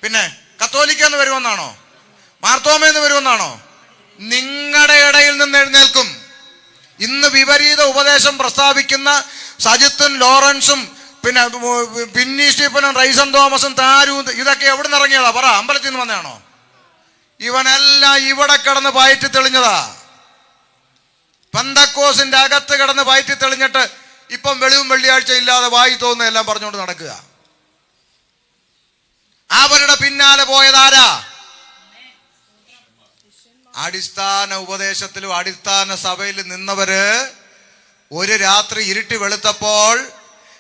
പിന്നെ കത്തോലിക്കെന്ന് വരുമെന്നാണോ? മാർത്തോമയെന്ന് വരുമെന്നാണോ? നിങ്ങളുടെ ഇടയിൽ നിന്ന് എഴുന്നേൽക്കും. ഇന്ന് വിപരീത ഉപദേശം പ്രസ്താവിക്കുന്ന സജിത്തും ലോറൻസും പിന്നെ ബിന്നി സ്റ്റീഫനും റൈസൻ തോമസും താരും ഇതൊക്കെ എവിടെ നിന്ന് ഇറങ്ങിയതാ? പറ. അമ്പലത്തിൽ നിന്ന് വന്നതാണോ? ഇവനെല്ലാം ഇവിടെ കിടന്ന് പയറ്റി തെളിഞ്ഞതാ. പെന്തക്കോസിന്റെ അകത്ത് കിടന്ന് പയറ്റി തെളിഞ്ഞിട്ട് ഇപ്പം വെളിവും വെള്ളിയാഴ്ച ഇല്ലാതെ വായി തോന്നുന്ന എല്ലാം പറഞ്ഞുകൊണ്ട് നടക്കുക. അവരുടെ പിന്നാലെ പോയതാരാ? അടിസ്ഥാന ഉപദേശത്തിലും അടിസ്ഥാന സഭയിൽ നിന്നവര് ഒരു രാത്രി ഇരുട്ടി വെളുത്തപ്പോൾ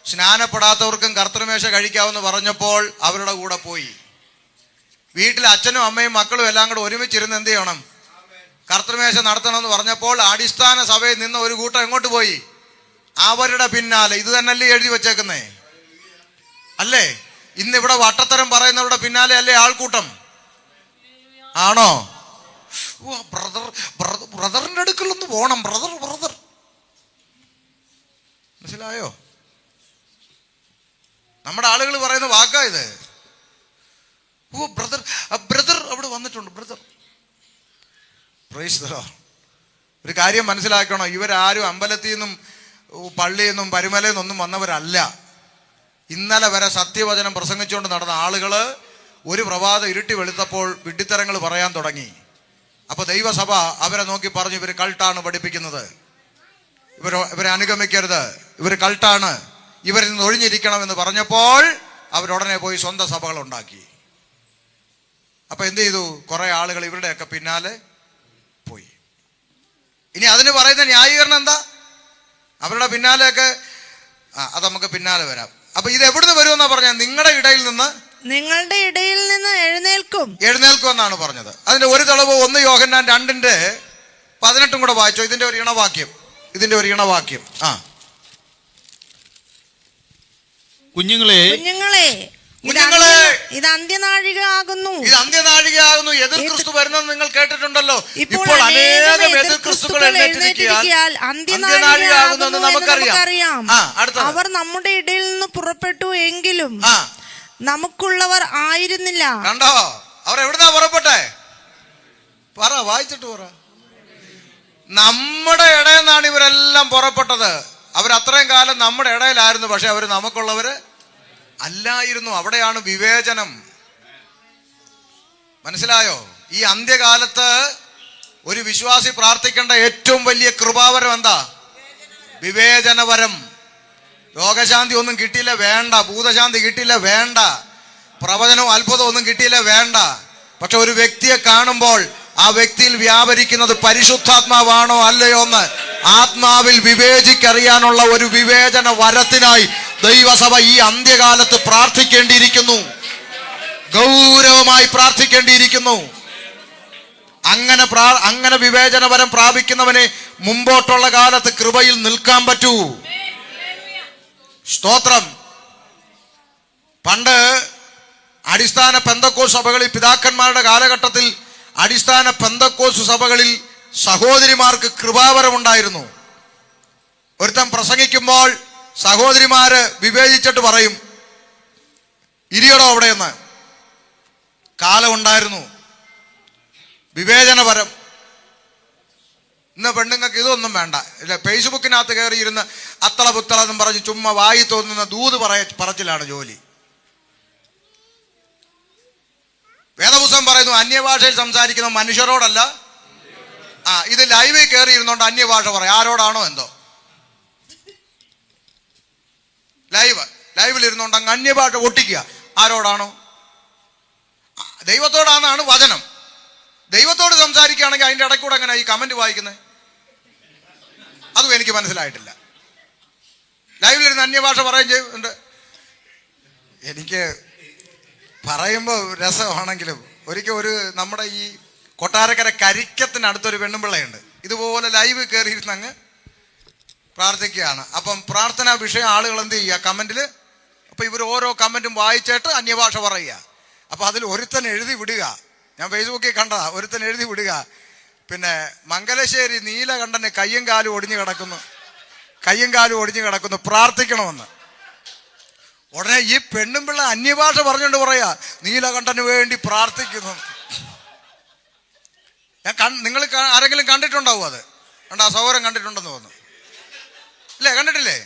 സ്നാനപ്പെടാത്തവർക്കും കർത്തൃമേശ കഴിക്കാമെന്ന് പറഞ്ഞപ്പോൾ അവരുടെ കൂടെ പോയി. വീട്ടിൽ അച്ഛനും അമ്മയും മക്കളും എല്ലാം കൂടെ ഒരുമിച്ചിരുന്ന് എന്ത് ചെയ്യണം? കർത്തൃമേശ നടത്തണമെന്ന് പറഞ്ഞപ്പോൾ അടിസ്ഥാന സഭയിൽ നിന്ന് ഒരു കൂട്ടം എങ്ങോട്ട് പോയി? അവരുടെ പിന്നാലെ. ഇത് തന്നെയല്ലേ എഴുതി വെച്ചേക്കുന്നേ? അല്ലേ? ഇന്നിവിടെ വട്ടത്തരം പറയുന്നവരുടെ പിന്നാലെ അല്ലേ ആൾക്കൂട്ടം? ആണോ? ബ്രദർ ബ്രദറിന്റെ അടുക്കലൊന്ന് പോണം. ബ്രദർ മനസ്സിലായോ? നമ്മുടെ ആളുകൾ പറയുന്ന വാക്കാ ഇത്. ബ്രദർ അവിടെ വന്നിട്ടുണ്ട്. Brother price the Lord. ഒരു കാര്യം മനസ്സിലാക്കണം, ഇവരാരും അമ്പലത്തിൽ നിന്നും പള്ളിയിൽ നിന്നും പരുമലയിൽ നിന്നൊന്നും വന്നവരല്ല. ഇന്നലെ വരെ സത്യവചനം പ്രസംഗിച്ചുകൊണ്ട് നടന്ന ആളുകള് ഒരു പ്രഭാതം ഇരുട്ടി വെളുത്തപ്പോൾ വിഡ്ഢിത്തരങ്ങൾ പറയാൻ തുടങ്ങി. അപ്പൊ ദൈവസഭ അവരെ നോക്കി പറഞ്ഞു, ഇവര് കൾട്ടാണ് പഠിപ്പിക്കുന്നത്, ഇവരെ അനുഗമിക്കരുത്, ഇവര് കൾട്ടാണ്, ഇവരിൽ നിന്ന് ഒഴിഞ്ഞിരിക്കണമെന്ന് പറഞ്ഞപ്പോൾ അവരുടനെ പോയി സ്വന്തം സഭകൾ ഉണ്ടാക്കി. അപ്പൊ എന്ത് ചെയ്തു? കുറെ ആളുകൾ ഇവരുടെയൊക്കെ പിന്നാലെ പോയി. ഇനി അതിന് പറയുന്ന ന്യായീകരണം എന്താ? അവരുടെ പിന്നാലെയൊക്കെ അത് നമുക്ക് പിന്നാലെ വരാം. അപ്പൊ ഇത് എവിടുന്ന് വരുമെന്നാ പറഞ്ഞത്? നിങ്ങളുടെ ഇടയിൽ നിന്ന് എഴുന്നേൽക്കും എന്നാണ് പറഞ്ഞത്. അതിന്റെ ഒരു തെളിവ് 1 യോഹന്നാൻ 2:18 കൂടെ വായിച്ചോ. ഇതിന്റെ ഒരു ഇണവാക്യം. കുഞ്ഞുങ്ങളെ ഇത് അന്ത്യനാഴികയാകുന്നു. എതിർ ക്രിസ്തു വരുന്നത് നിങ്ങൾ കേട്ടിട്ടുണ്ടല്ലോ. ഇപ്പോൾ അനേകം എതിർ ക്രിസ്തുക്കൾ എഴുന്നേറ്റിരിക്കുകയാൽ അന്ത്യനാഴികയാകുന്നു നമുക്കറിയാം. അവർ നമ്മുടെ ഇടയിൽ നിന്ന് പുറപ്പെട്ടു എങ്കിലും നമുക്കുള്ളവർ ആയിരുന്നില്ല. കണ്ടോ? അവർ എവിടുന്നാ പുറപ്പെട്ടെ? വായിച്ചിട്ട് പറ. നമ്മുടെ ഇടയിൽ നിന്നാണ് ഇവരെല്ലാം പുറപ്പെട്ടത്. അവരത്രയും കാലം നമ്മുടെ ഇടയിലായിരുന്നു, പക്ഷെ അവർ നമുക്കുള്ളവര് അല്ലായിരുന്നു. അവിടെയാണ് വിവേചനം. മനസ്സിലായോ? ഈ അന്ത്യകാലത്ത് ഒരു വിശ്വാസി പ്രാർത്ഥിക്കേണ്ട ഏറ്റവും വലിയ കൃപാവരം എന്താ? വിവേചനവരം. രോഗശാന്തി ഒന്നും കിട്ടിയില്ല, വേണ്ട. ഭൂതശാന്തി കിട്ടിയില്ല, വേണ്ട. പ്രവചനവും അത്ഭുതവും ഒന്നും കിട്ടിയില്ല, വേണ്ട. പക്ഷെ ഒരു വ്യക്തിയെ കാണുമ്പോൾ ആ വ്യക്തിയിൽ വ്യാപരിക്കുന്നത് പരിശുദ്ധാത്മാവാണോ അല്ലയോ എന്ന് ആത്മാവിൽ വിവേചിക്കറിയാനുള്ള ഒരു വിവേചന വരത്തിനായി ദൈവസഭ ഈ അന്ത്യകാലത്ത് പ്രാർത്ഥിക്കേണ്ടിയിരിക്കുന്നു. ഗൗരവമായി പ്രാർത്ഥിക്കേണ്ടിയിരിക്കുന്നു. അങ്ങനെ വിവേചനവരം പ്രാപിക്കുന്നവനെ മുമ്പോട്ടുള്ള കാലത്ത് കൃപയിൽ നിൽക്കാൻ പറ്റൂ. സ്തോത്രം. പണ്ട് അടിസ്ഥാന പെന്തക്കോസ് സഭകളിൽ, പിതാക്കന്മാരുടെ കാലഘട്ടത്തിൽ അടിസ്ഥാന പെന്തക്കോസ് സഭകളിൽ സഹോദരിമാർക്ക് കൃപാവരമുണ്ടായിരുന്നു. ഒരുത്തൻ പ്രസംഗിക്കുമ്പോൾ സഹോദരിമാര് വിവേചിച്ചിട്ട് പറയും, ഇരിയടോ അവിടെയെന്ന്. കാലമുണ്ടായിരുന്നു വിവേചനപരം. ഇന്ന് പെണ്ണുങ്ങൾക്ക് ഇതൊന്നും വേണ്ട. ഇല്ല, ഫേസ്ബുക്കിനകത്ത് കയറി ഇരുന്ന് അത്തള പുത്തള എന്നും പറഞ്ഞ് ചുമ്മാ വായി തോന്നുന്ന ദൂത് പറച്ചിലാണ് ജോലി. വേദപുസ്തകം പറയുന്നു അന്യഭാഷയിൽ സംസാരിക്കുന്ന മനുഷ്യരോടല്ല. ഇത് ലൈവിൽ കയറി ഇരുന്നോണ്ട് അന്യഭാഷ പറയാം. ആരോടാണോ എന്തോ. ലൈവിൽ ഇരുന്നോണ്ട് അങ്ങ് അന്യഭാഷ ഒട്ടിക്കുക. ആരോടാണോ? ദൈവത്തോടാണെന്നാണ് വചനം. ദൈവത്തോട് സംസാരിക്കുകയാണെങ്കിൽ അതിന്റെ ഇടയ്ക്കൂടെ അങ്ങനെ ഈ കമന്റ് വായിക്കുന്നത്? അതും എനിക്ക് മനസ്സിലായിട്ടില്ല. ലൈവിലിരുന്ന് അന്യഭാഷ പറയുകയും ചെയ്യുന്നുണ്ട്. എനിക്ക് പറയുമ്പോൾ രസമാണെങ്കിലും ഒരിക്കൽ നമ്മുടെ ഈ കൊട്ടാരക്കര കരിക്കത്തിനടുത്തൊരു പെണ്ണുമ്പിള്ളയുണ്ട്. ഇതുപോലെ ലൈവ് കയറിയിരുന്ന് അങ്ങ് പ്രാർത്ഥിക്കുകയാണ്. അപ്പം പ്രാർത്ഥനാ വിഷയം ആളുകൾ എന്ത് ചെയ്യുക? കമന്റില്. അപ്പൊ ഇവർ ഓരോ കമന്റും വായിച്ചിട്ട് അന്യഭാഷ പറയുക. അപ്പൊ അതിൽ ഒരുത്തൻ എഴുതി വിടുക, ഞാൻ ഫേസ്ബുക്കിൽ കണ്ടതാ, ഒരുത്തൻ എഴുതി വിടുക, പിന്നെ മംഗലശ്ശേരി നീലകണ്ഠന് കയ്യും കാലും ഒടിഞ്ഞു കിടക്കുന്നു പ്രാർത്ഥിക്കണമെന്ന്. ഉടനെ ഈ പെണ്ണുമ്പിള്ള അന്യഭാഷ പറഞ്ഞുകൊണ്ട് പറയാ, നീലകണ്ഠന് വേണ്ടി പ്രാർത്ഥിക്കുന്നു. നിങ്ങൾ ആരെങ്കിലും കണ്ടിട്ടുണ്ടാവും? അത് കണ്ട? ആ സൗകര്യം കണ്ടിട്ടുണ്ടെന്ന് തോന്നുന്നു. ഇല്ലേ? കണ്ടിട്ടില്ലേ?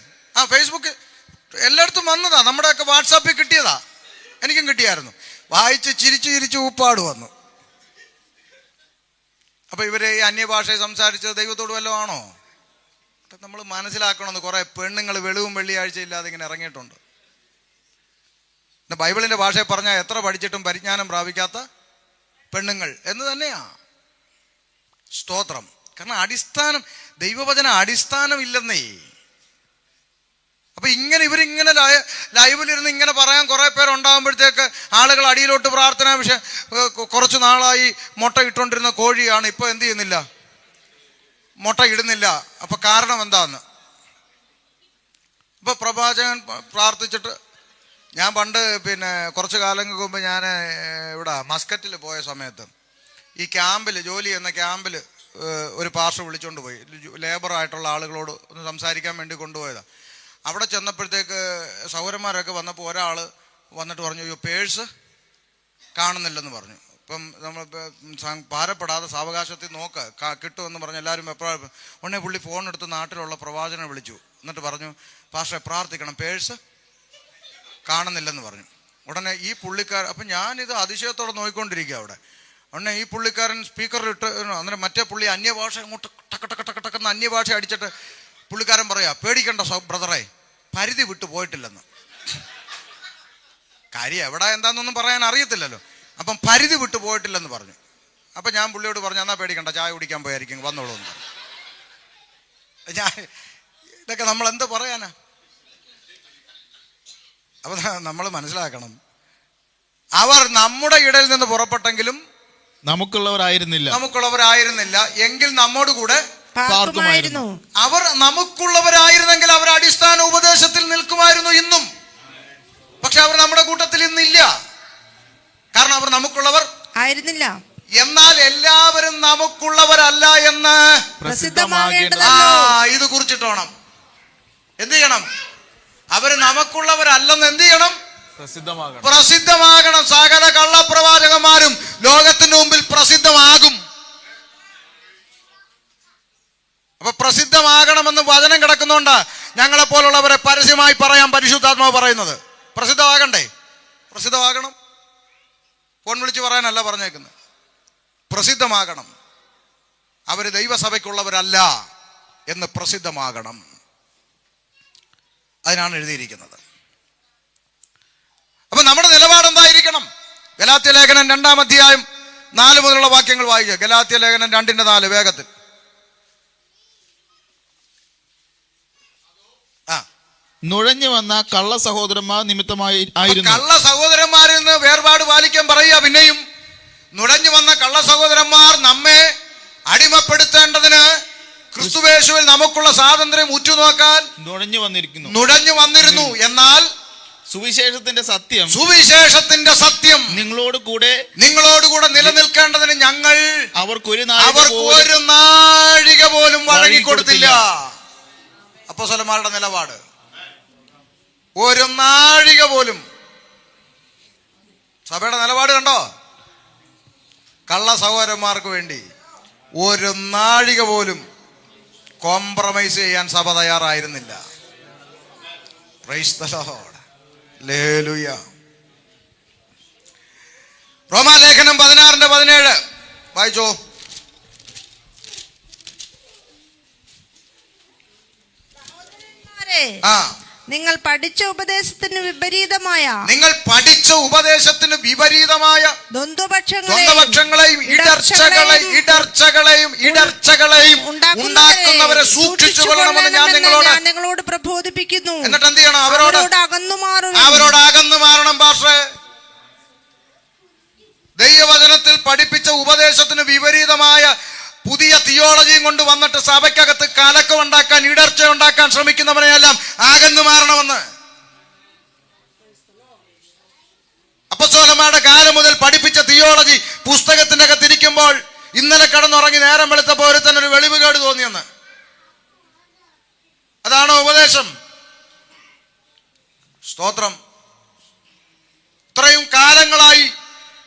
ഫേസ്ബുക്ക് എല്ലായിടത്തും വന്നതാ. നമ്മുടെയൊക്കെ വാട്സാപ്പിൽ കിട്ടിയതാ. എനിക്കും കിട്ടിയായിരുന്നു. വായിച്ച് ചിരിച്ചു ഊപ്പാട് വന്നു. അപ്പൊ ഇവര് ഈ അന്യഭാഷയെ സംസാരിച്ചത് ദൈവത്തോട് വല്ലതും ആണോ? നമ്മൾ മനസ്സിലാക്കണമെന്ന്. കുറെ പെണ്ണുങ്ങൾ വെളിവും വെള്ളിയാഴ്ച ഇല്ലാതെ ഇങ്ങനെ ഇറങ്ങിയിട്ടുണ്ട്. ബൈബിളിന്റെ ഭാഷയെ പറഞ്ഞാൽ എത്ര പഠിച്ചിട്ടും പരിജ്ഞാനം പ്രാപിക്കാത്ത പെണ്ണുങ്ങൾ എന്ന് തന്നെയാ. സ്തോത്രം. കാരണം അടിസ്ഥാനം, ദൈവവചന അടിസ്ഥാനം ഇല്ലെന്നേ. അപ്പൊ ഇവരിങ്ങനെ ലൈവിലിരുന്ന് ഇങ്ങനെ പറയാൻ കുറെ പേരുണ്ടാകുമ്പോഴത്തേക്ക് ആളുകൾ അടിയിലോട്ട് പ്രാർത്ഥനാ വിഷയം. കുറച്ചു നാളായി മുട്ട ഇട്ടുകൊണ്ടിരുന്ന കോഴിയാണ്, ഇപ്പൊ എന്ത് ചെയ്യുന്നില്ല? മുട്ട ഇടുന്നില്ല. അപ്പൊ കാരണം എന്താന്ന്? ഇപ്പൊ പ്രവാചകൻ പ്രാർത്ഥിച്ചിട്ട്, ഞാൻ പണ്ട് കുറച്ചു കാലങ്ങൾക്ക് മുമ്പ് ഞാൻ ഇവിടെ മസ്കറ്റിൽ പോയ സമയത്ത് ഈ ക്യാമ്പിൽ ജോലി ചെയ്യുന്ന ക്യാമ്പിൽ ഒരു പാസ്റ്റർ വിളിച്ചുകൊണ്ട് പോയി. ലേബറായിട്ടുള്ള ആളുകളോട് ഒന്ന് സംസാരിക്കാൻ വേണ്ടി കൊണ്ടുപോയതാണ്. അവിടെ ചെന്നപ്പോഴത്തേക്ക് സൗരന്മാരൊക്കെ വന്നപ്പോൾ ഒരാൾ വന്നിട്ട് പറഞ്ഞു, അയ്യോ പേഴ്സ് കാണുന്നില്ലെന്ന് പറഞ്ഞു. ഇപ്പം നമ്മൾ ഭാരപ്പെടാതെ സാവകാശത്തിൽ കിട്ടുമെന്ന് പറഞ്ഞ് എല്ലാവരും എപ്പോഴും ഉടനെ പുള്ളി ഫോൺ എടുത്ത് നാട്ടിലുള്ള പ്രവാചകനെ വിളിച്ചു. എന്നിട്ട് പറഞ്ഞു, പാസ്റ്ററെ പ്രാർത്ഥിക്കണം, പേഴ്സ് കാണുന്നില്ലെന്ന് പറഞ്ഞു. ഉടനെ ഈ പുള്ളിക്കാരൻ, അപ്പം ഞാനിത് അതിശയത്തോടെ നോക്കിക്കൊണ്ടിരിക്കുക അവിടെ. ഉടനെ ഈ പുള്ളിക്കാരൻ സ്പീക്കറിലിട്ട് അന്നേരം മറ്റേ പുള്ളി അന്യഭാഷ അങ്ങോട്ട് ടക്കെന്ന് അന്യഭാഷ അടിച്ചിട്ട് പുള്ളിക്കാരൻ പറയാ, പേടിക്കണ്ട ബ്രദറെ, പരിധി വിട്ടു പോയിട്ടില്ലെന്ന്. കാര്യം എവിടെ എന്താണെന്നൊന്നും പറയാൻ അറിയത്തില്ലല്ലോ. അപ്പം പരിധി വിട്ടു പോയിട്ടില്ലെന്ന് പറഞ്ഞു. അപ്പം ഞാൻ പുള്ളിയോട് പറഞ്ഞു, എന്നാ പേടിക്കണ്ട, ചായ കുടിക്കാൻ പോയായിരിക്കും, വന്നോളൂ എന്ന് പറഞ്ഞു. ഇതൊക്കെ നമ്മൾ എന്ത് പറയാനാ? അപ്പം നമ്മൾ മനസ്സിലാക്കണം, അവർ നമ്മുടെ ഇടയിൽ നിന്ന് പുറപ്പെട്ടെങ്കിലും നമുക്കുള്ളവരായിരുന്നില്ല എങ്കിൽ നമ്മോട് കൂടെ പാർക്കുമായിരുന്നു. അവർ നമുക്കുള്ളവരായിരുന്നെങ്കിൽ അവർ അടിസ്ഥാന ഉപദേശത്തിൽ നിൽക്കുമായിരുന്നു ഇന്നും. പക്ഷെ അവർ നമ്മുടെ കൂട്ടത്തിൽ ഇന്നില്ല. കാരണം അവർ നമുക്കുള്ളവർ ആയിരുന്നില്ല. എന്നാൽ എല്ലാവരും നമുക്കുള്ളവരല്ല എന്ന് ഇത് കുറിച്ചിട്ടോണം. എന്ത് ചെയ്യണം? അവര് നമുക്കുള്ളവരല്ലെന്ന് എന്ത് ചെയ്യണം? പ്രസിദ്ധമാകണം. സകല കള്ളപ്രവാചകന്മാരും ലോകത്തിന്റെ മുമ്പിൽ പ്രസിദ്ധമാകും. അപ്പൊ പ്രസിദ്ധമാകണമെന്ന് വചനം കിടക്കുന്നോണ്ടാ ഞങ്ങളെ പോലുള്ളവരെ പരസ്യമായി പറയാൻ പരിശുദ്ധാത്മാവ് പറയുന്നത്. പ്രസിദ്ധമാകണ്ടേ? പ്രസിദ്ധമാകണം. ഫോൺ വിളിച്ച് പറയാനല്ല പറഞ്ഞേക്കുന്നത്, പ്രസിദ്ധമാകണം. അവര് ദൈവസഭയ്ക്കുള്ളവരല്ല എന്ന് പ്രസിദ്ധമാകണം. അതിനാണ് എഴുതിയിരിക്കുന്നത്. അപ്പൊ നമ്മുടെ നിലപാട് എന്തായിരിക്കണം? ഗലാത്യ ലേഖനം 2-ാം അധ്യായം 4 മുതലുള്ള വാക്യങ്ങൾ വായിക്കുക. ഗലാത്യ ലേഖനം 2:4 വേഗത്തിൽ. നുഴഞ്ഞു വന്ന കള്ള സഹോദരന്മാർ നിമിത്തമായി ആയിരുന്നു. കള്ള സഹോദരന്മാരിൽ നിന്ന് വേർപാട് പാലിക്കാൻ പറയുക. പിന്നെയും നുഴഞ്ഞു വന്ന കള്ള സഹോദരന്മാർ നമ്മെ അടിമപ്പെടുത്തേണ്ടതിന് ക്രിസ്തുവേശുവിൽ നമുക്കുള്ള സ്വാതന്ത്ര്യം ഉറ്റുനോക്കാൻ നുഴഞ്ഞു വന്നിരുന്നു. എന്നാൽ സുവിശേഷത്തിന്റെ സത്യം നിങ്ങളോട് കൂടെ നിലനിൽക്കേണ്ടതിന് ഞങ്ങൾ അവർക്കൊരു നാഴിക പോലും വഴങ്ങിക്കൊടുത്തില്ല. അപ്പോസ്തലന്മാരുടെ നിലപാട്, ഒരു നാഴിക പോലും. സഭയുടെ നിലപാട് കണ്ടോ? കള്ള സഹോദരന്മാർക്ക് വേണ്ടി ഒരു നാഴിക പോലും കോംപ്രമൈസ് ചെയ്യാൻ സഭ തയ്യാറായിരുന്നില്ല. Price the Lord. ഹല്ലേലൂയ. റോമാലേഖനം 16:17 വായിച്ചോ. നിങ്ങൾ പഠിച്ച ഉപദേശത്തിന് വിപരീതമായ ദ്വന്ദ്വപക്ഷങ്ങളെയും ഇടർച്ചകളെയും ഉണ്ടാക്കുന്നവരെ സൂക്ഷിച്ചുകൊള്ളണമെന്ന് ഞാൻ നിങ്ങളോട് പ്രബോധിപ്പിക്കുന്നു. എന്നിട്ട് എന്ത് ചെയ്യണം? അവരോട് അകന്നു മാറണം. പാസ്റ്ററെ, ദൈവവചനത്തിൽ പഠിപ്പിച്ച ഉപദേശത്തിന് വിപരീതമായ പുതിയ തിയോളജിയും കൊണ്ട് വന്നിട്ട് സഭയ്ക്കകത്ത് കലക്കമുണ്ടാക്കാൻ, ഇടർച്ച ഉണ്ടാക്കാൻ ശ്രമിക്കുന്നവരെയെല്ലാം അകന്നു മാറണമെന്ന്. അപ്പോസ്തലന്മാരുടെ കാലം മുതൽ പഠിപ്പിച്ച തിയോളജി പുസ്തകത്തിന്റെ അകത്തിരിക്കുമ്പോൾ ഇന്നലെ കടന്നുറങ്ങി നേരം വെളുത്തപ്പോൾ ഒരുത്തൻ ഒരു വെളിവുകേട് തോന്നിയെന്ന്. അതാണോ ഉപദേശം? സ്തോത്രം. ഇത്രയും കാലങ്ങളായി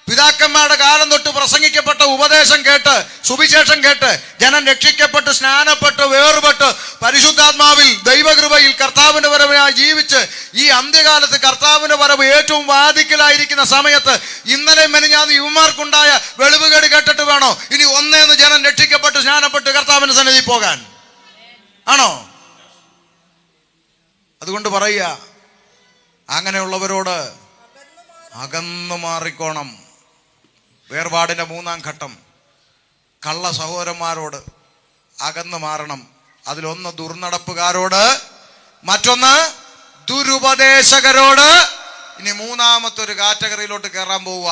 പിതാക്കന്മാരുടെ കാലം തൊട്ട് പ്രസംഗിക്കപ്പെട്ട ഉപദേശം കേട്ട്, സുവിശേഷം കേട്ട് ജനം രക്ഷിക്കപ്പെട്ട്, സ്നാനപ്പെട്ട്, വേർപെട്ട്, പരിശുദ്ധാത്മാവിൽ ദൈവകൃപയിൽ കർത്താവിന്റെ വരവിനായി ജീവിച്ച് ഈ അന്ത്യകാലത്ത് കർത്താവിന്റെ വരവ് ഏറ്റവും വാദിക്കലായിരിക്കുന്ന സമയത്ത് ഇന്നലെ മെനഞ്ഞാന്ന് യുവമാർക്കുണ്ടായ വെളിവുകേട് കേട്ടിട്ട് വേണോ ഇനി ഒന്നേന്ന് ജനം രക്ഷിക്കപ്പെട്ട് സ്നാനപ്പെട്ട് കർത്താവിന്റെ സന്നിധി പോകാൻ? ആണോ? അതുകൊണ്ട് പറയുക, അങ്ങനെയുള്ളവരോട് അകന്നു മാറിക്കോണം. വേർപാടിന്റെ 3-ാം ഘട്ടം കള്ള സഹോദരന്മാരോട് അകന്നു മാറണം. അതിലൊന്ന് ദുർനടപ്പുകാരോട്, മറ്റൊന്ന് ദുരുപദേശകരോട്. ഇനി 3-ാമത്തെ ഒരു കാറ്റഗറിയിലോട്ട് കയറാൻ പോവുക,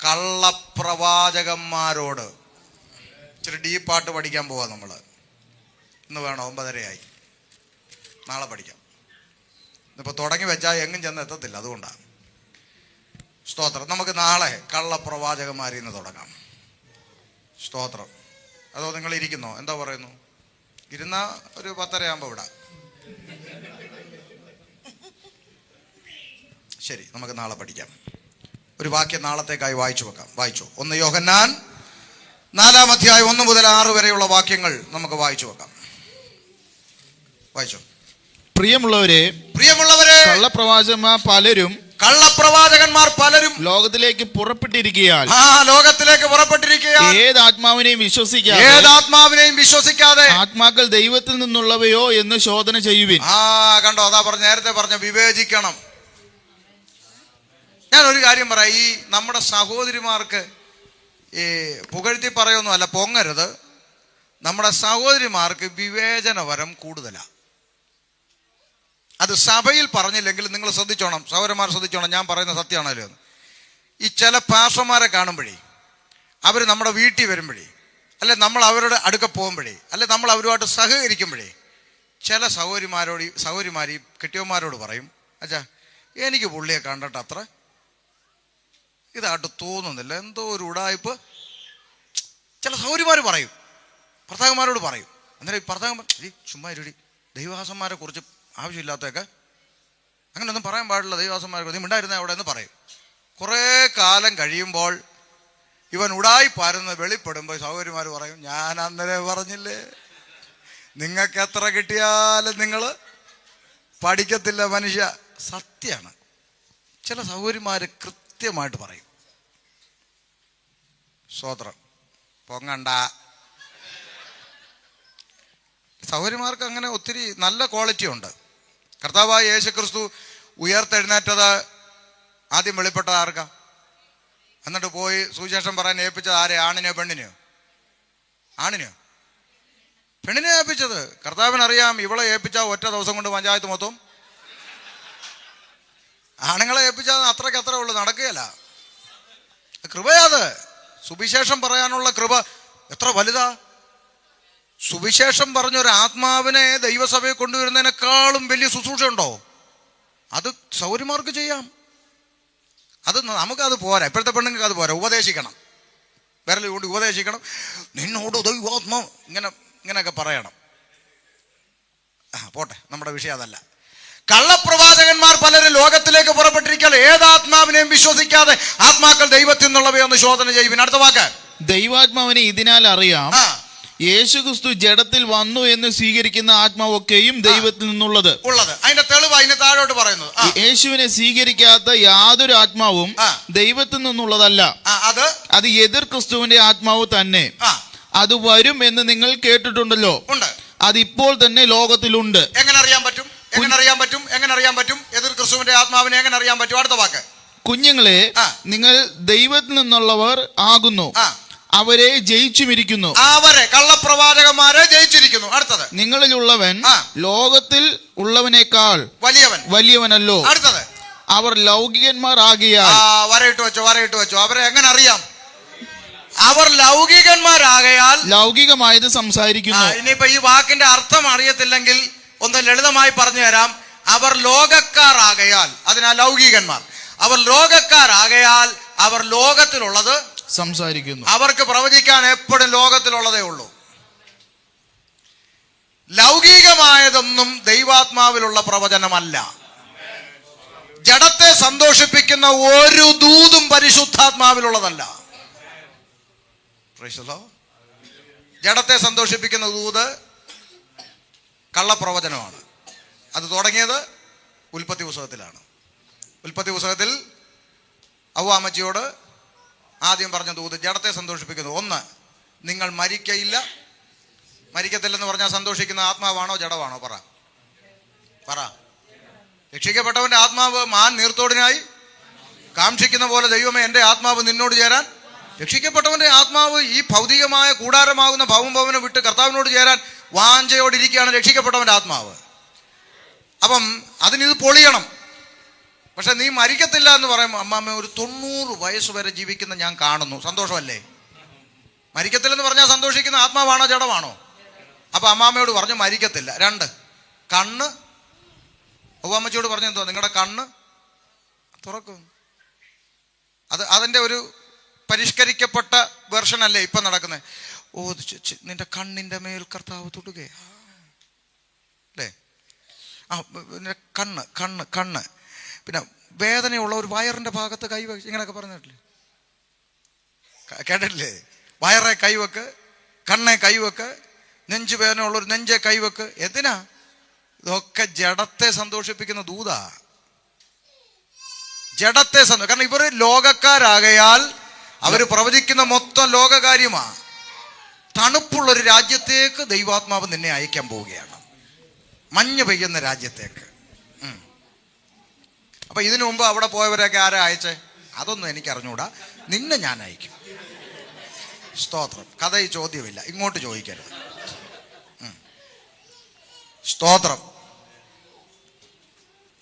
കള്ളപ്രവാചകന്മാരോട്. ഇച്ചിരി ഡീപ്പായിട്ട് പഠിക്കാൻ പോവാ നമ്മൾ. ഇന്ന് വേണം, 9:30 നാളെ പഠിക്കാം. ഇന്നിപ്പോൾ തുടങ്ങി വെച്ചാൽ എങ്ങും ചെന്ന് എത്തത്തില്ല. അതുകൊണ്ടാണ്. സ്തോത്രം. നമുക്ക് നാളെ കള്ളപ്രവാചകന്മാരിൽ നിന്ന് തുടങ്ങാം. സ്തോത്രം. അതോ നിങ്ങൾ ഇരിക്കുന്നോ? എന്താ പറയുന്നു? ഇരുന്ന ഒരു 10:30 ആകുമ്പോൾ വിടാം. ശരി, നമുക്ക് നാളെ പഠിക്കാം. ഒരു വാക്യം നാളത്തേക്കായി വായിച്ചു വെക്കാം. വായിച്ചോ. 1 യോഹന്നാൻ 4-ാം അധ്യായം 1 മുതൽ 6 വരെയുള്ള വാക്യങ്ങൾ നമുക്ക് വായിച്ചു വെക്കാം. വായിച്ചോ. പ്രിയമുള്ളവരെ, കള്ളപ്രവാചകന്മാർ പലരും ലോകത്തിലേക്ക് പുറപ്പെട്ടിരിക്കുകയാൽ ഏത് ആത്മാവിനെയും വിശ്വസിക്കാതെ ആത്മാക്കൾ ദൈവത്തിൽ നിന്നുള്ളവയോ എന്ന് ശോധന ചെയ്യുവിൻ. കണ്ടോ, അതാ നേരത്തെ പറഞ്ഞ വിവേചിക്കണം. ഞാൻ ഒരു കാര്യം പറയാം. ഈ നമ്മുടെ സഹോദരിമാർക്ക് ഈ പുകഴ്ത്തി പറയൊന്നുമല്ല, പൊങ്ങരുത്. നമ്മുടെ സഹോദരിമാർക്ക് വിവേചനവരം കൂടുതലാണ്. അത് സഭയിൽ പറഞ്ഞില്ലെങ്കിൽ നിങ്ങൾ ശ്രദ്ധിച്ചോണം, സഹോദരന്മാർ ശ്രദ്ധിച്ചോണം, ഞാൻ പറയുന്ന സത്യമാണല്ലോ എന്ന്. ഈ ചില പാസ്റ്റർമാരെ കാണുമ്പോഴേ, അവർ നമ്മുടെ വീട്ടിൽ വരുമ്പോഴേ, അല്ലെ നമ്മൾ അവരുടെ അടുക്ക പോകുമ്പോഴേ, അല്ലെ നമ്മൾ അവരുമായിട്ട് സഹകരിക്കുമ്പോഴേ, ചില സഹോദരിമാർ ഈ കെട്ടിയന്മാരോട് പറയും, അച്ഛാ എനിക്ക് പുള്ളിയെ കണ്ടിട്ട് അത്ര ഇതായിട്ട് തോന്നുന്നില്ല, എന്തോ ഒരു ഉടായ്പ്. ചില സഹോദരിമാർ പറയും, ഭർത്താക്കന്മാരോട് പറയും. അന്നേരം ഈ ഭർത്താക്കന്മാർ ചുമ്മാ ഇരുടി, ദൈവദാസന്മാരെ കുറിച്ച് ആവശ്യമില്ലാത്തൊക്കെ അങ്ങനെയൊന്നും പറയാൻ പാടില്ല, ദൈവദാസന്മാരെ കുറിച്ച് മിണ്ടായിരുന്ന അവിടെ എന്ന് പറയും. കുറേ കാലം കഴിയുമ്പോൾ ഇവൻ ഉടായിപ്പാരുന്ന് വെളിപ്പെടുമ്പോൾ സഹോദരിമാർ പറയും, ഞാൻ അന്നേരം പറഞ്ഞില്ലേ, നിങ്ങൾക്ക് എത്ര കിട്ടിയാലും നിങ്ങൾ പഠിക്കത്തില്ല മനുഷ്യ. സത്യമാണ്. ചില സഹോദരിമാർ കൃത്യമായിട്ട് പറയും. സ്തോത്രം. പൊങ്ങണ്ട. സഹോദരിമാർക്ക് അങ്ങനെ ഒത്തിരി നല്ല ക്വാളിറ്റി ഉണ്ട്. കർത്താവായ യേശുക്രിസ്തു ഉയർത്തെഴുന്നേറ്റത് ആദ്യം വെളിപ്പെട്ടത് ആർക്കാ? എന്നിട്ട് പോയി സുവിശേഷം പറയാൻ ഏൽപ്പിച്ചത് ആരെ? ആണിനെയോ പെണ്ണിനെയോ? പെണ്ണിനെ ഏൽപ്പിച്ചത്. കർത്താവിനറിയാം ഇവളെ ഏൽപ്പിച്ചാൽ ഒറ്റ ദിവസം കൊണ്ട് പഞ്ചായത്ത് മൊത്തം. ആണുങ്ങളെ ഏൽപ്പിച്ചാൽ അത്രയ്ക്ക് ഉള്ളു, നടക്കുകയല്ല. കൃപയാത്. സുവിശേഷം പറയാനുള്ള കൃപ എത്ര വലുതാ. സുവിശേഷം പറഞ്ഞൊരു ആത്മാവിനെ ദൈവസഭയെ കൊണ്ടുവരുന്നതിനേക്കാളും വലിയ ശുശ്രൂഷ ഉണ്ടോ? അത് സൗര്യമാർക്ക് ചെയ്യാം. അത് നമുക്കത് പോരാ. ഇപ്പോഴത്തെ പെണ്ണുങ്ങൾക്ക് അത് പോരാ. ഉപദേശിക്കണം, വിരൽ കൊണ്ട് ഉപദേശിക്കണം, നിന്നോട് ദൈവാത്മാ ഇങ്ങനെയൊക്കെ പറയണം. പോട്ടെ, നമ്മുടെ വിഷയം അതല്ല. കള്ളപ്രവാചകന്മാർ പലരും ലോകത്തിലേക്ക് പുറപ്പെട്ടിരിക്കാൻ ഏതാത്മാവിനെയും വിശ്വസിക്കാതെ ആത്മാക്കൾ ദൈവത്തിൽ നിന്നുള്ളവയൊന്ന് ശോധന ചെയ്യുവിൻ. അടുത്ത വാക്ക്, ദൈവാത്മാവിനെ ഇതിനാൽ അറിയാം, യേശുക്രിസ്തു ജഡത്തിൽ വന്നു എന്ന് സ്വീകരിക്കുന്ന ആത്മാവൊക്കെയും ദൈവത്തിൽ നിന്നുള്ളത്. അതിന്റെ തെളിവ് അതിന് താഴോട്ട് പറയുന്നത്. യേശുവിനെ സ്വീകരിക്കാത്ത യാതൊരു ആത്മാവും ദൈവത്തിൽ നിന്നുള്ളതല്ല. അത് എതിർ ക്രിസ്തുവിന്റെ ആത്മാവ് തന്നെ. അത് വരും എന്ന് നിങ്ങൾ കേട്ടിട്ടുണ്ടല്ലോ. അതിപ്പോൾ തന്നെ ലോകത്തിലുണ്ട്. എങ്ങനെ അറിയാൻ പറ്റും? എതിർ ക്രിസ്തുവിന്റെ ആത്മാവിനെ എങ്ങനെ അറിയാൻ പറ്റും? അടുത്ത വാക്ക്, കുഞ്ഞുങ്ങളെ, നിങ്ങൾ ദൈവത്തിൽ നിന്നുള്ളവർ ആകുന്നു, അവരെ ജയിച്ചുമിരിക്കുന്നു. അവരെ കള്ളപ്രവാചകന്മാരെ ജയിച്ചിരിക്കുന്നു. അടുത്തത്, നിങ്ങളിലുള്ളവൻ ലോകത്തിൽ ഉള്ളവനേക്കാൾ വലിയവനല്ലോ. അടുത്തത്, അവർ ലൗകികന്മാർ ആകിയാൽ. വരയിട്ട് വെച്ചോ. അവരെ എങ്ങനെ അറിയാം? അവർ ലൗകികന്മാരാകയാൽ ലൗകികമായത് സംസാരിക്കുന്നു. ഇനിയിപ്പോ ഈ വാക്കിന്റെ അർത്ഥം അറിയത്തില്ലെങ്കിൽ ഒന്ന് ലളിതമായി പറഞ്ഞു തരാം. അവർ ലോകക്കാരാകയാൽ, അതിനാൽ ലൗകികന്മാർ. അവർ ലോകക്കാരാകയാൽ അവർ ലോകത്തിലുള്ളത് സംസാരിക്കുന്നു. അവർക്ക് പ്രവചിക്കാൻ എപ്പോഴും ലോകത്തിലുള്ളതേ ഉള്ളൂ. ലൗകികമായതൊന്നും ദൈവാത്മാവിലുള്ള പ്രവചനമല്ല. ജഡത്തെ സന്തോഷിപ്പിക്കുന്ന ഒരു ദൂതും പരിശുദ്ധാത്മാവിലുള്ളതല്ല. ജഡത്തെ സന്തോഷിപ്പിക്കുന്ന ദൂത് കള്ളപ്രവചനമാണ്. അത് തുടങ്ങിയത് ഉൽപ്പത്തി പുസ്തകത്തിലാണ്. ഉൽപ്പത്തി പുസ്തകത്തിൽ അവ്വാമ്മച്ചിയോട് ആദ്യം പറഞ്ഞ ദൂത് ജഡത്തെ സന്തോഷിപ്പിക്കുന്നു. 1, നിങ്ങൾ മരിക്കത്തില്ലെന്ന് പറഞ്ഞാൽ സന്തോഷിക്കുന്ന ആത്മാവാണോ ജഡമാണോ? പറ. രക്ഷിക്കപ്പെട്ടവന്റെ ആത്മാവ് മാൻ നീർത്തോടിനായി കാക്ഷിക്കുന്ന പോലെ ദൈവമേ എൻ്റെ ആത്മാവ് നിന്നോട് ചേരാൻ. രക്ഷിക്കപ്പെട്ടവന്റെ ആത്മാവ് ഈ ഭൗതികമായ കൂടാരമാകുന്ന ഭവനം വിട്ട് കർത്താവിനോട് ചേരാൻ വാഞ്ചയോടിരിക്കുകയാണ് രക്ഷിക്കപ്പെട്ടവന്റെ ആത്മാവ്. അപ്പം അതിനിത് പൊളിയണം. പക്ഷെ നീ മരിക്കത്തില്ല എന്ന് പറയുമ്പോൾ, അമ്മാമ്മ ഒരു 90 വയസ്സ് വരെ ജീവിക്കുന്ന ഞാൻ കാണുന്നു, സന്തോഷമല്ലേ? മരിക്കത്തില്ലെന്ന് പറഞ്ഞാൽ സന്തോഷിക്കുന്ന ആത്മാവാണോ ജഡമാണോ? അപ്പൊ അമ്മാമ്മയോട് പറഞ്ഞു മരിക്കത്തില്ല. 2, കണ്ണ്. അമ്മച്ചിയോട് പറഞ്ഞു എന്തോ, നിങ്ങളുടെ കണ്ണ് തുറക്കും. അതിൻ്റെ ഒരു പരിഷ്കരിക്കപ്പെട്ട വെർഷൻ അല്ലേ ഇപ്പം നടക്കുന്നത്. ഓ നിന്റെ കണ്ണിൻ്റെ മേൽ കർത്താവ് തൊടുകയാ അല്ലേ. പിന്നെ കണ്ണ് പിന്നെ വേദനയുള്ള ഒരു വയറിൻ്റെ ഭാഗത്ത് കൈവെച്ച് ഇങ്ങനെയൊക്കെ പറഞ്ഞിട്ടില്ലേ, കേട്ടിട്ടില്ലേ? വയറെ കൈവെക്ക്, കണ്ണെ കൈവെക്ക്, നെഞ്ച് വേദനയുള്ളൊരു നെഞ്ചെ കൈവെക്ക്. എന്തിനാ? ഇതൊക്കെ ജഡത്തെ സന്തോഷിപ്പിക്കുന്ന ദൂതാ. ജഡത്തെ കാരണം ഇവർ ലോകക്കാരാകയാൽ അവർ പ്രവചിക്കുന്ന മൊത്തം ലോകകാര്യമാ. തണുപ്പുള്ളൊരു രാജ്യത്തേക്ക് ദൈവാത്മാവ് നിന്നെ അയക്കാൻ പോവുകയാണ്, മഞ്ഞ് പെയ്യുന്ന രാജ്യത്തേക്ക്. അപ്പൊ ഇതിനു മുമ്പ് അവിടെ പോയവരൊക്കെ ആരാ അയച്ചേ? അതൊന്നും എനിക്ക് അറിഞ്ഞൂടാ. നിന്നെ ഞാൻ അയക്കും. സ്തോത്രം. കഥ ഈ ചോദ്യമില്ല, ഇങ്ങോട്ട് ചോദിക്കരുത്. സ്തോത്രം.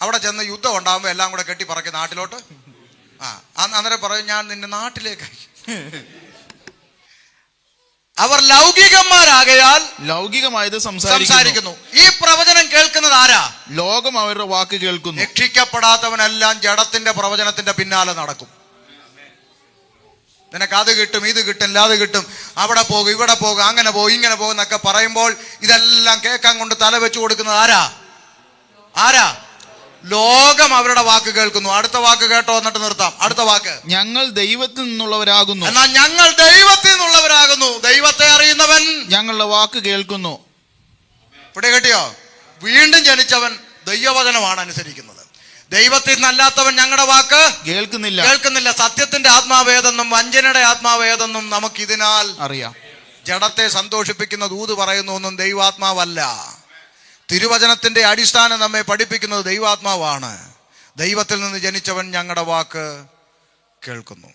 അവിടെ ചെന്ന് യുദ്ധം ഉണ്ടാകുമ്പോൾ എല്ലാം കൂടെ കെട്ടിപ്പറക്കി നാട്ടിലോട്ട്. അന്നേരം പറയും ഞാൻ നിന്നെ നാട്ടിലേക്ക് അയക്കും. അവർ ലൗകികന്മാരാകയാൽ ലൗകികമായത് സംസാരിക്കുന്നു. ഈ പ്രവചനം കേൾക്കുന്നത് ആരാ? ലോകം അവരുടെ വാക്ക് കേൾക്കുന്നു. രക്ഷിക്കപ്പെടാത്തവനെല്ലാം ജഡത്തിന്റെ പ്രവചനത്തിന്റെ പിന്നാലെ നടക്കും. നിനക്ക് അത് കിട്ടും, ഇത് കിട്ടും, അത് കിട്ടും, അവിടെ പോകും, ഇവിടെ പോകും, അങ്ങനെ പോകും, ഇങ്ങനെ പോകും എന്നൊക്കെ പറയുമ്പോൾ ഇതെല്ലാം കേൾക്കാൻ കൊണ്ട് തല വെച്ചു കൊടുക്കുന്നത് ആരാ? ലോകം അവരുടെ വാക്ക് കേൾക്കുന്നു. അടുത്ത വാക്ക് കേട്ടോ, എന്നിട്ട് നിർത്താം. അടുത്ത വാക്ക്, ഞങ്ങൾ ദൈവത്തിൽ നിന്നുള്ളവരാകുന്നു. എന്നാൽ ഞങ്ങൾ ദൈവത്തിൽ നിന്നുള്ളവരാകുന്നു. ദൈവത്തെ അറിയുന്നവൻ ഞങ്ങളുടെ വാക്ക് കേൾക്കുന്നു. ഇവിടെ കേട്ടിയോ? വീണ്ടും ജനിച്ചവൻ ദൈവവചനമാണ് അനുസരിക്കുന്നത്. ദൈവത്തിൽ നിന്നല്ലാത്തവൻ ഞങ്ങളുടെ വാക്ക് കേൾക്കുന്നില്ല. സത്യത്തിന്റെ ആത്മാവേതെന്നും വഞ്ചനയുടെ ആത്മാവേതെന്നും നമുക്കിതിനാൽ അറിയാം. ജഡത്തെ സന്തോഷിപ്പിക്കുന്ന ദൂത് പറയുന്നൊന്നും ദൈവാത്മാവല്ല. തിരുവചനത്തിന്റെ അടിസ്ഥാനം നമ്മെ പഠിപ്പിക്കുന്നത് ദൈവാത്മാവാണ്. ദൈവത്തിൽ നിന്ന് ജനിച്ചവൻ ഞങ്ങളുടെ വാക്ക് കേൾക്കുന്നു.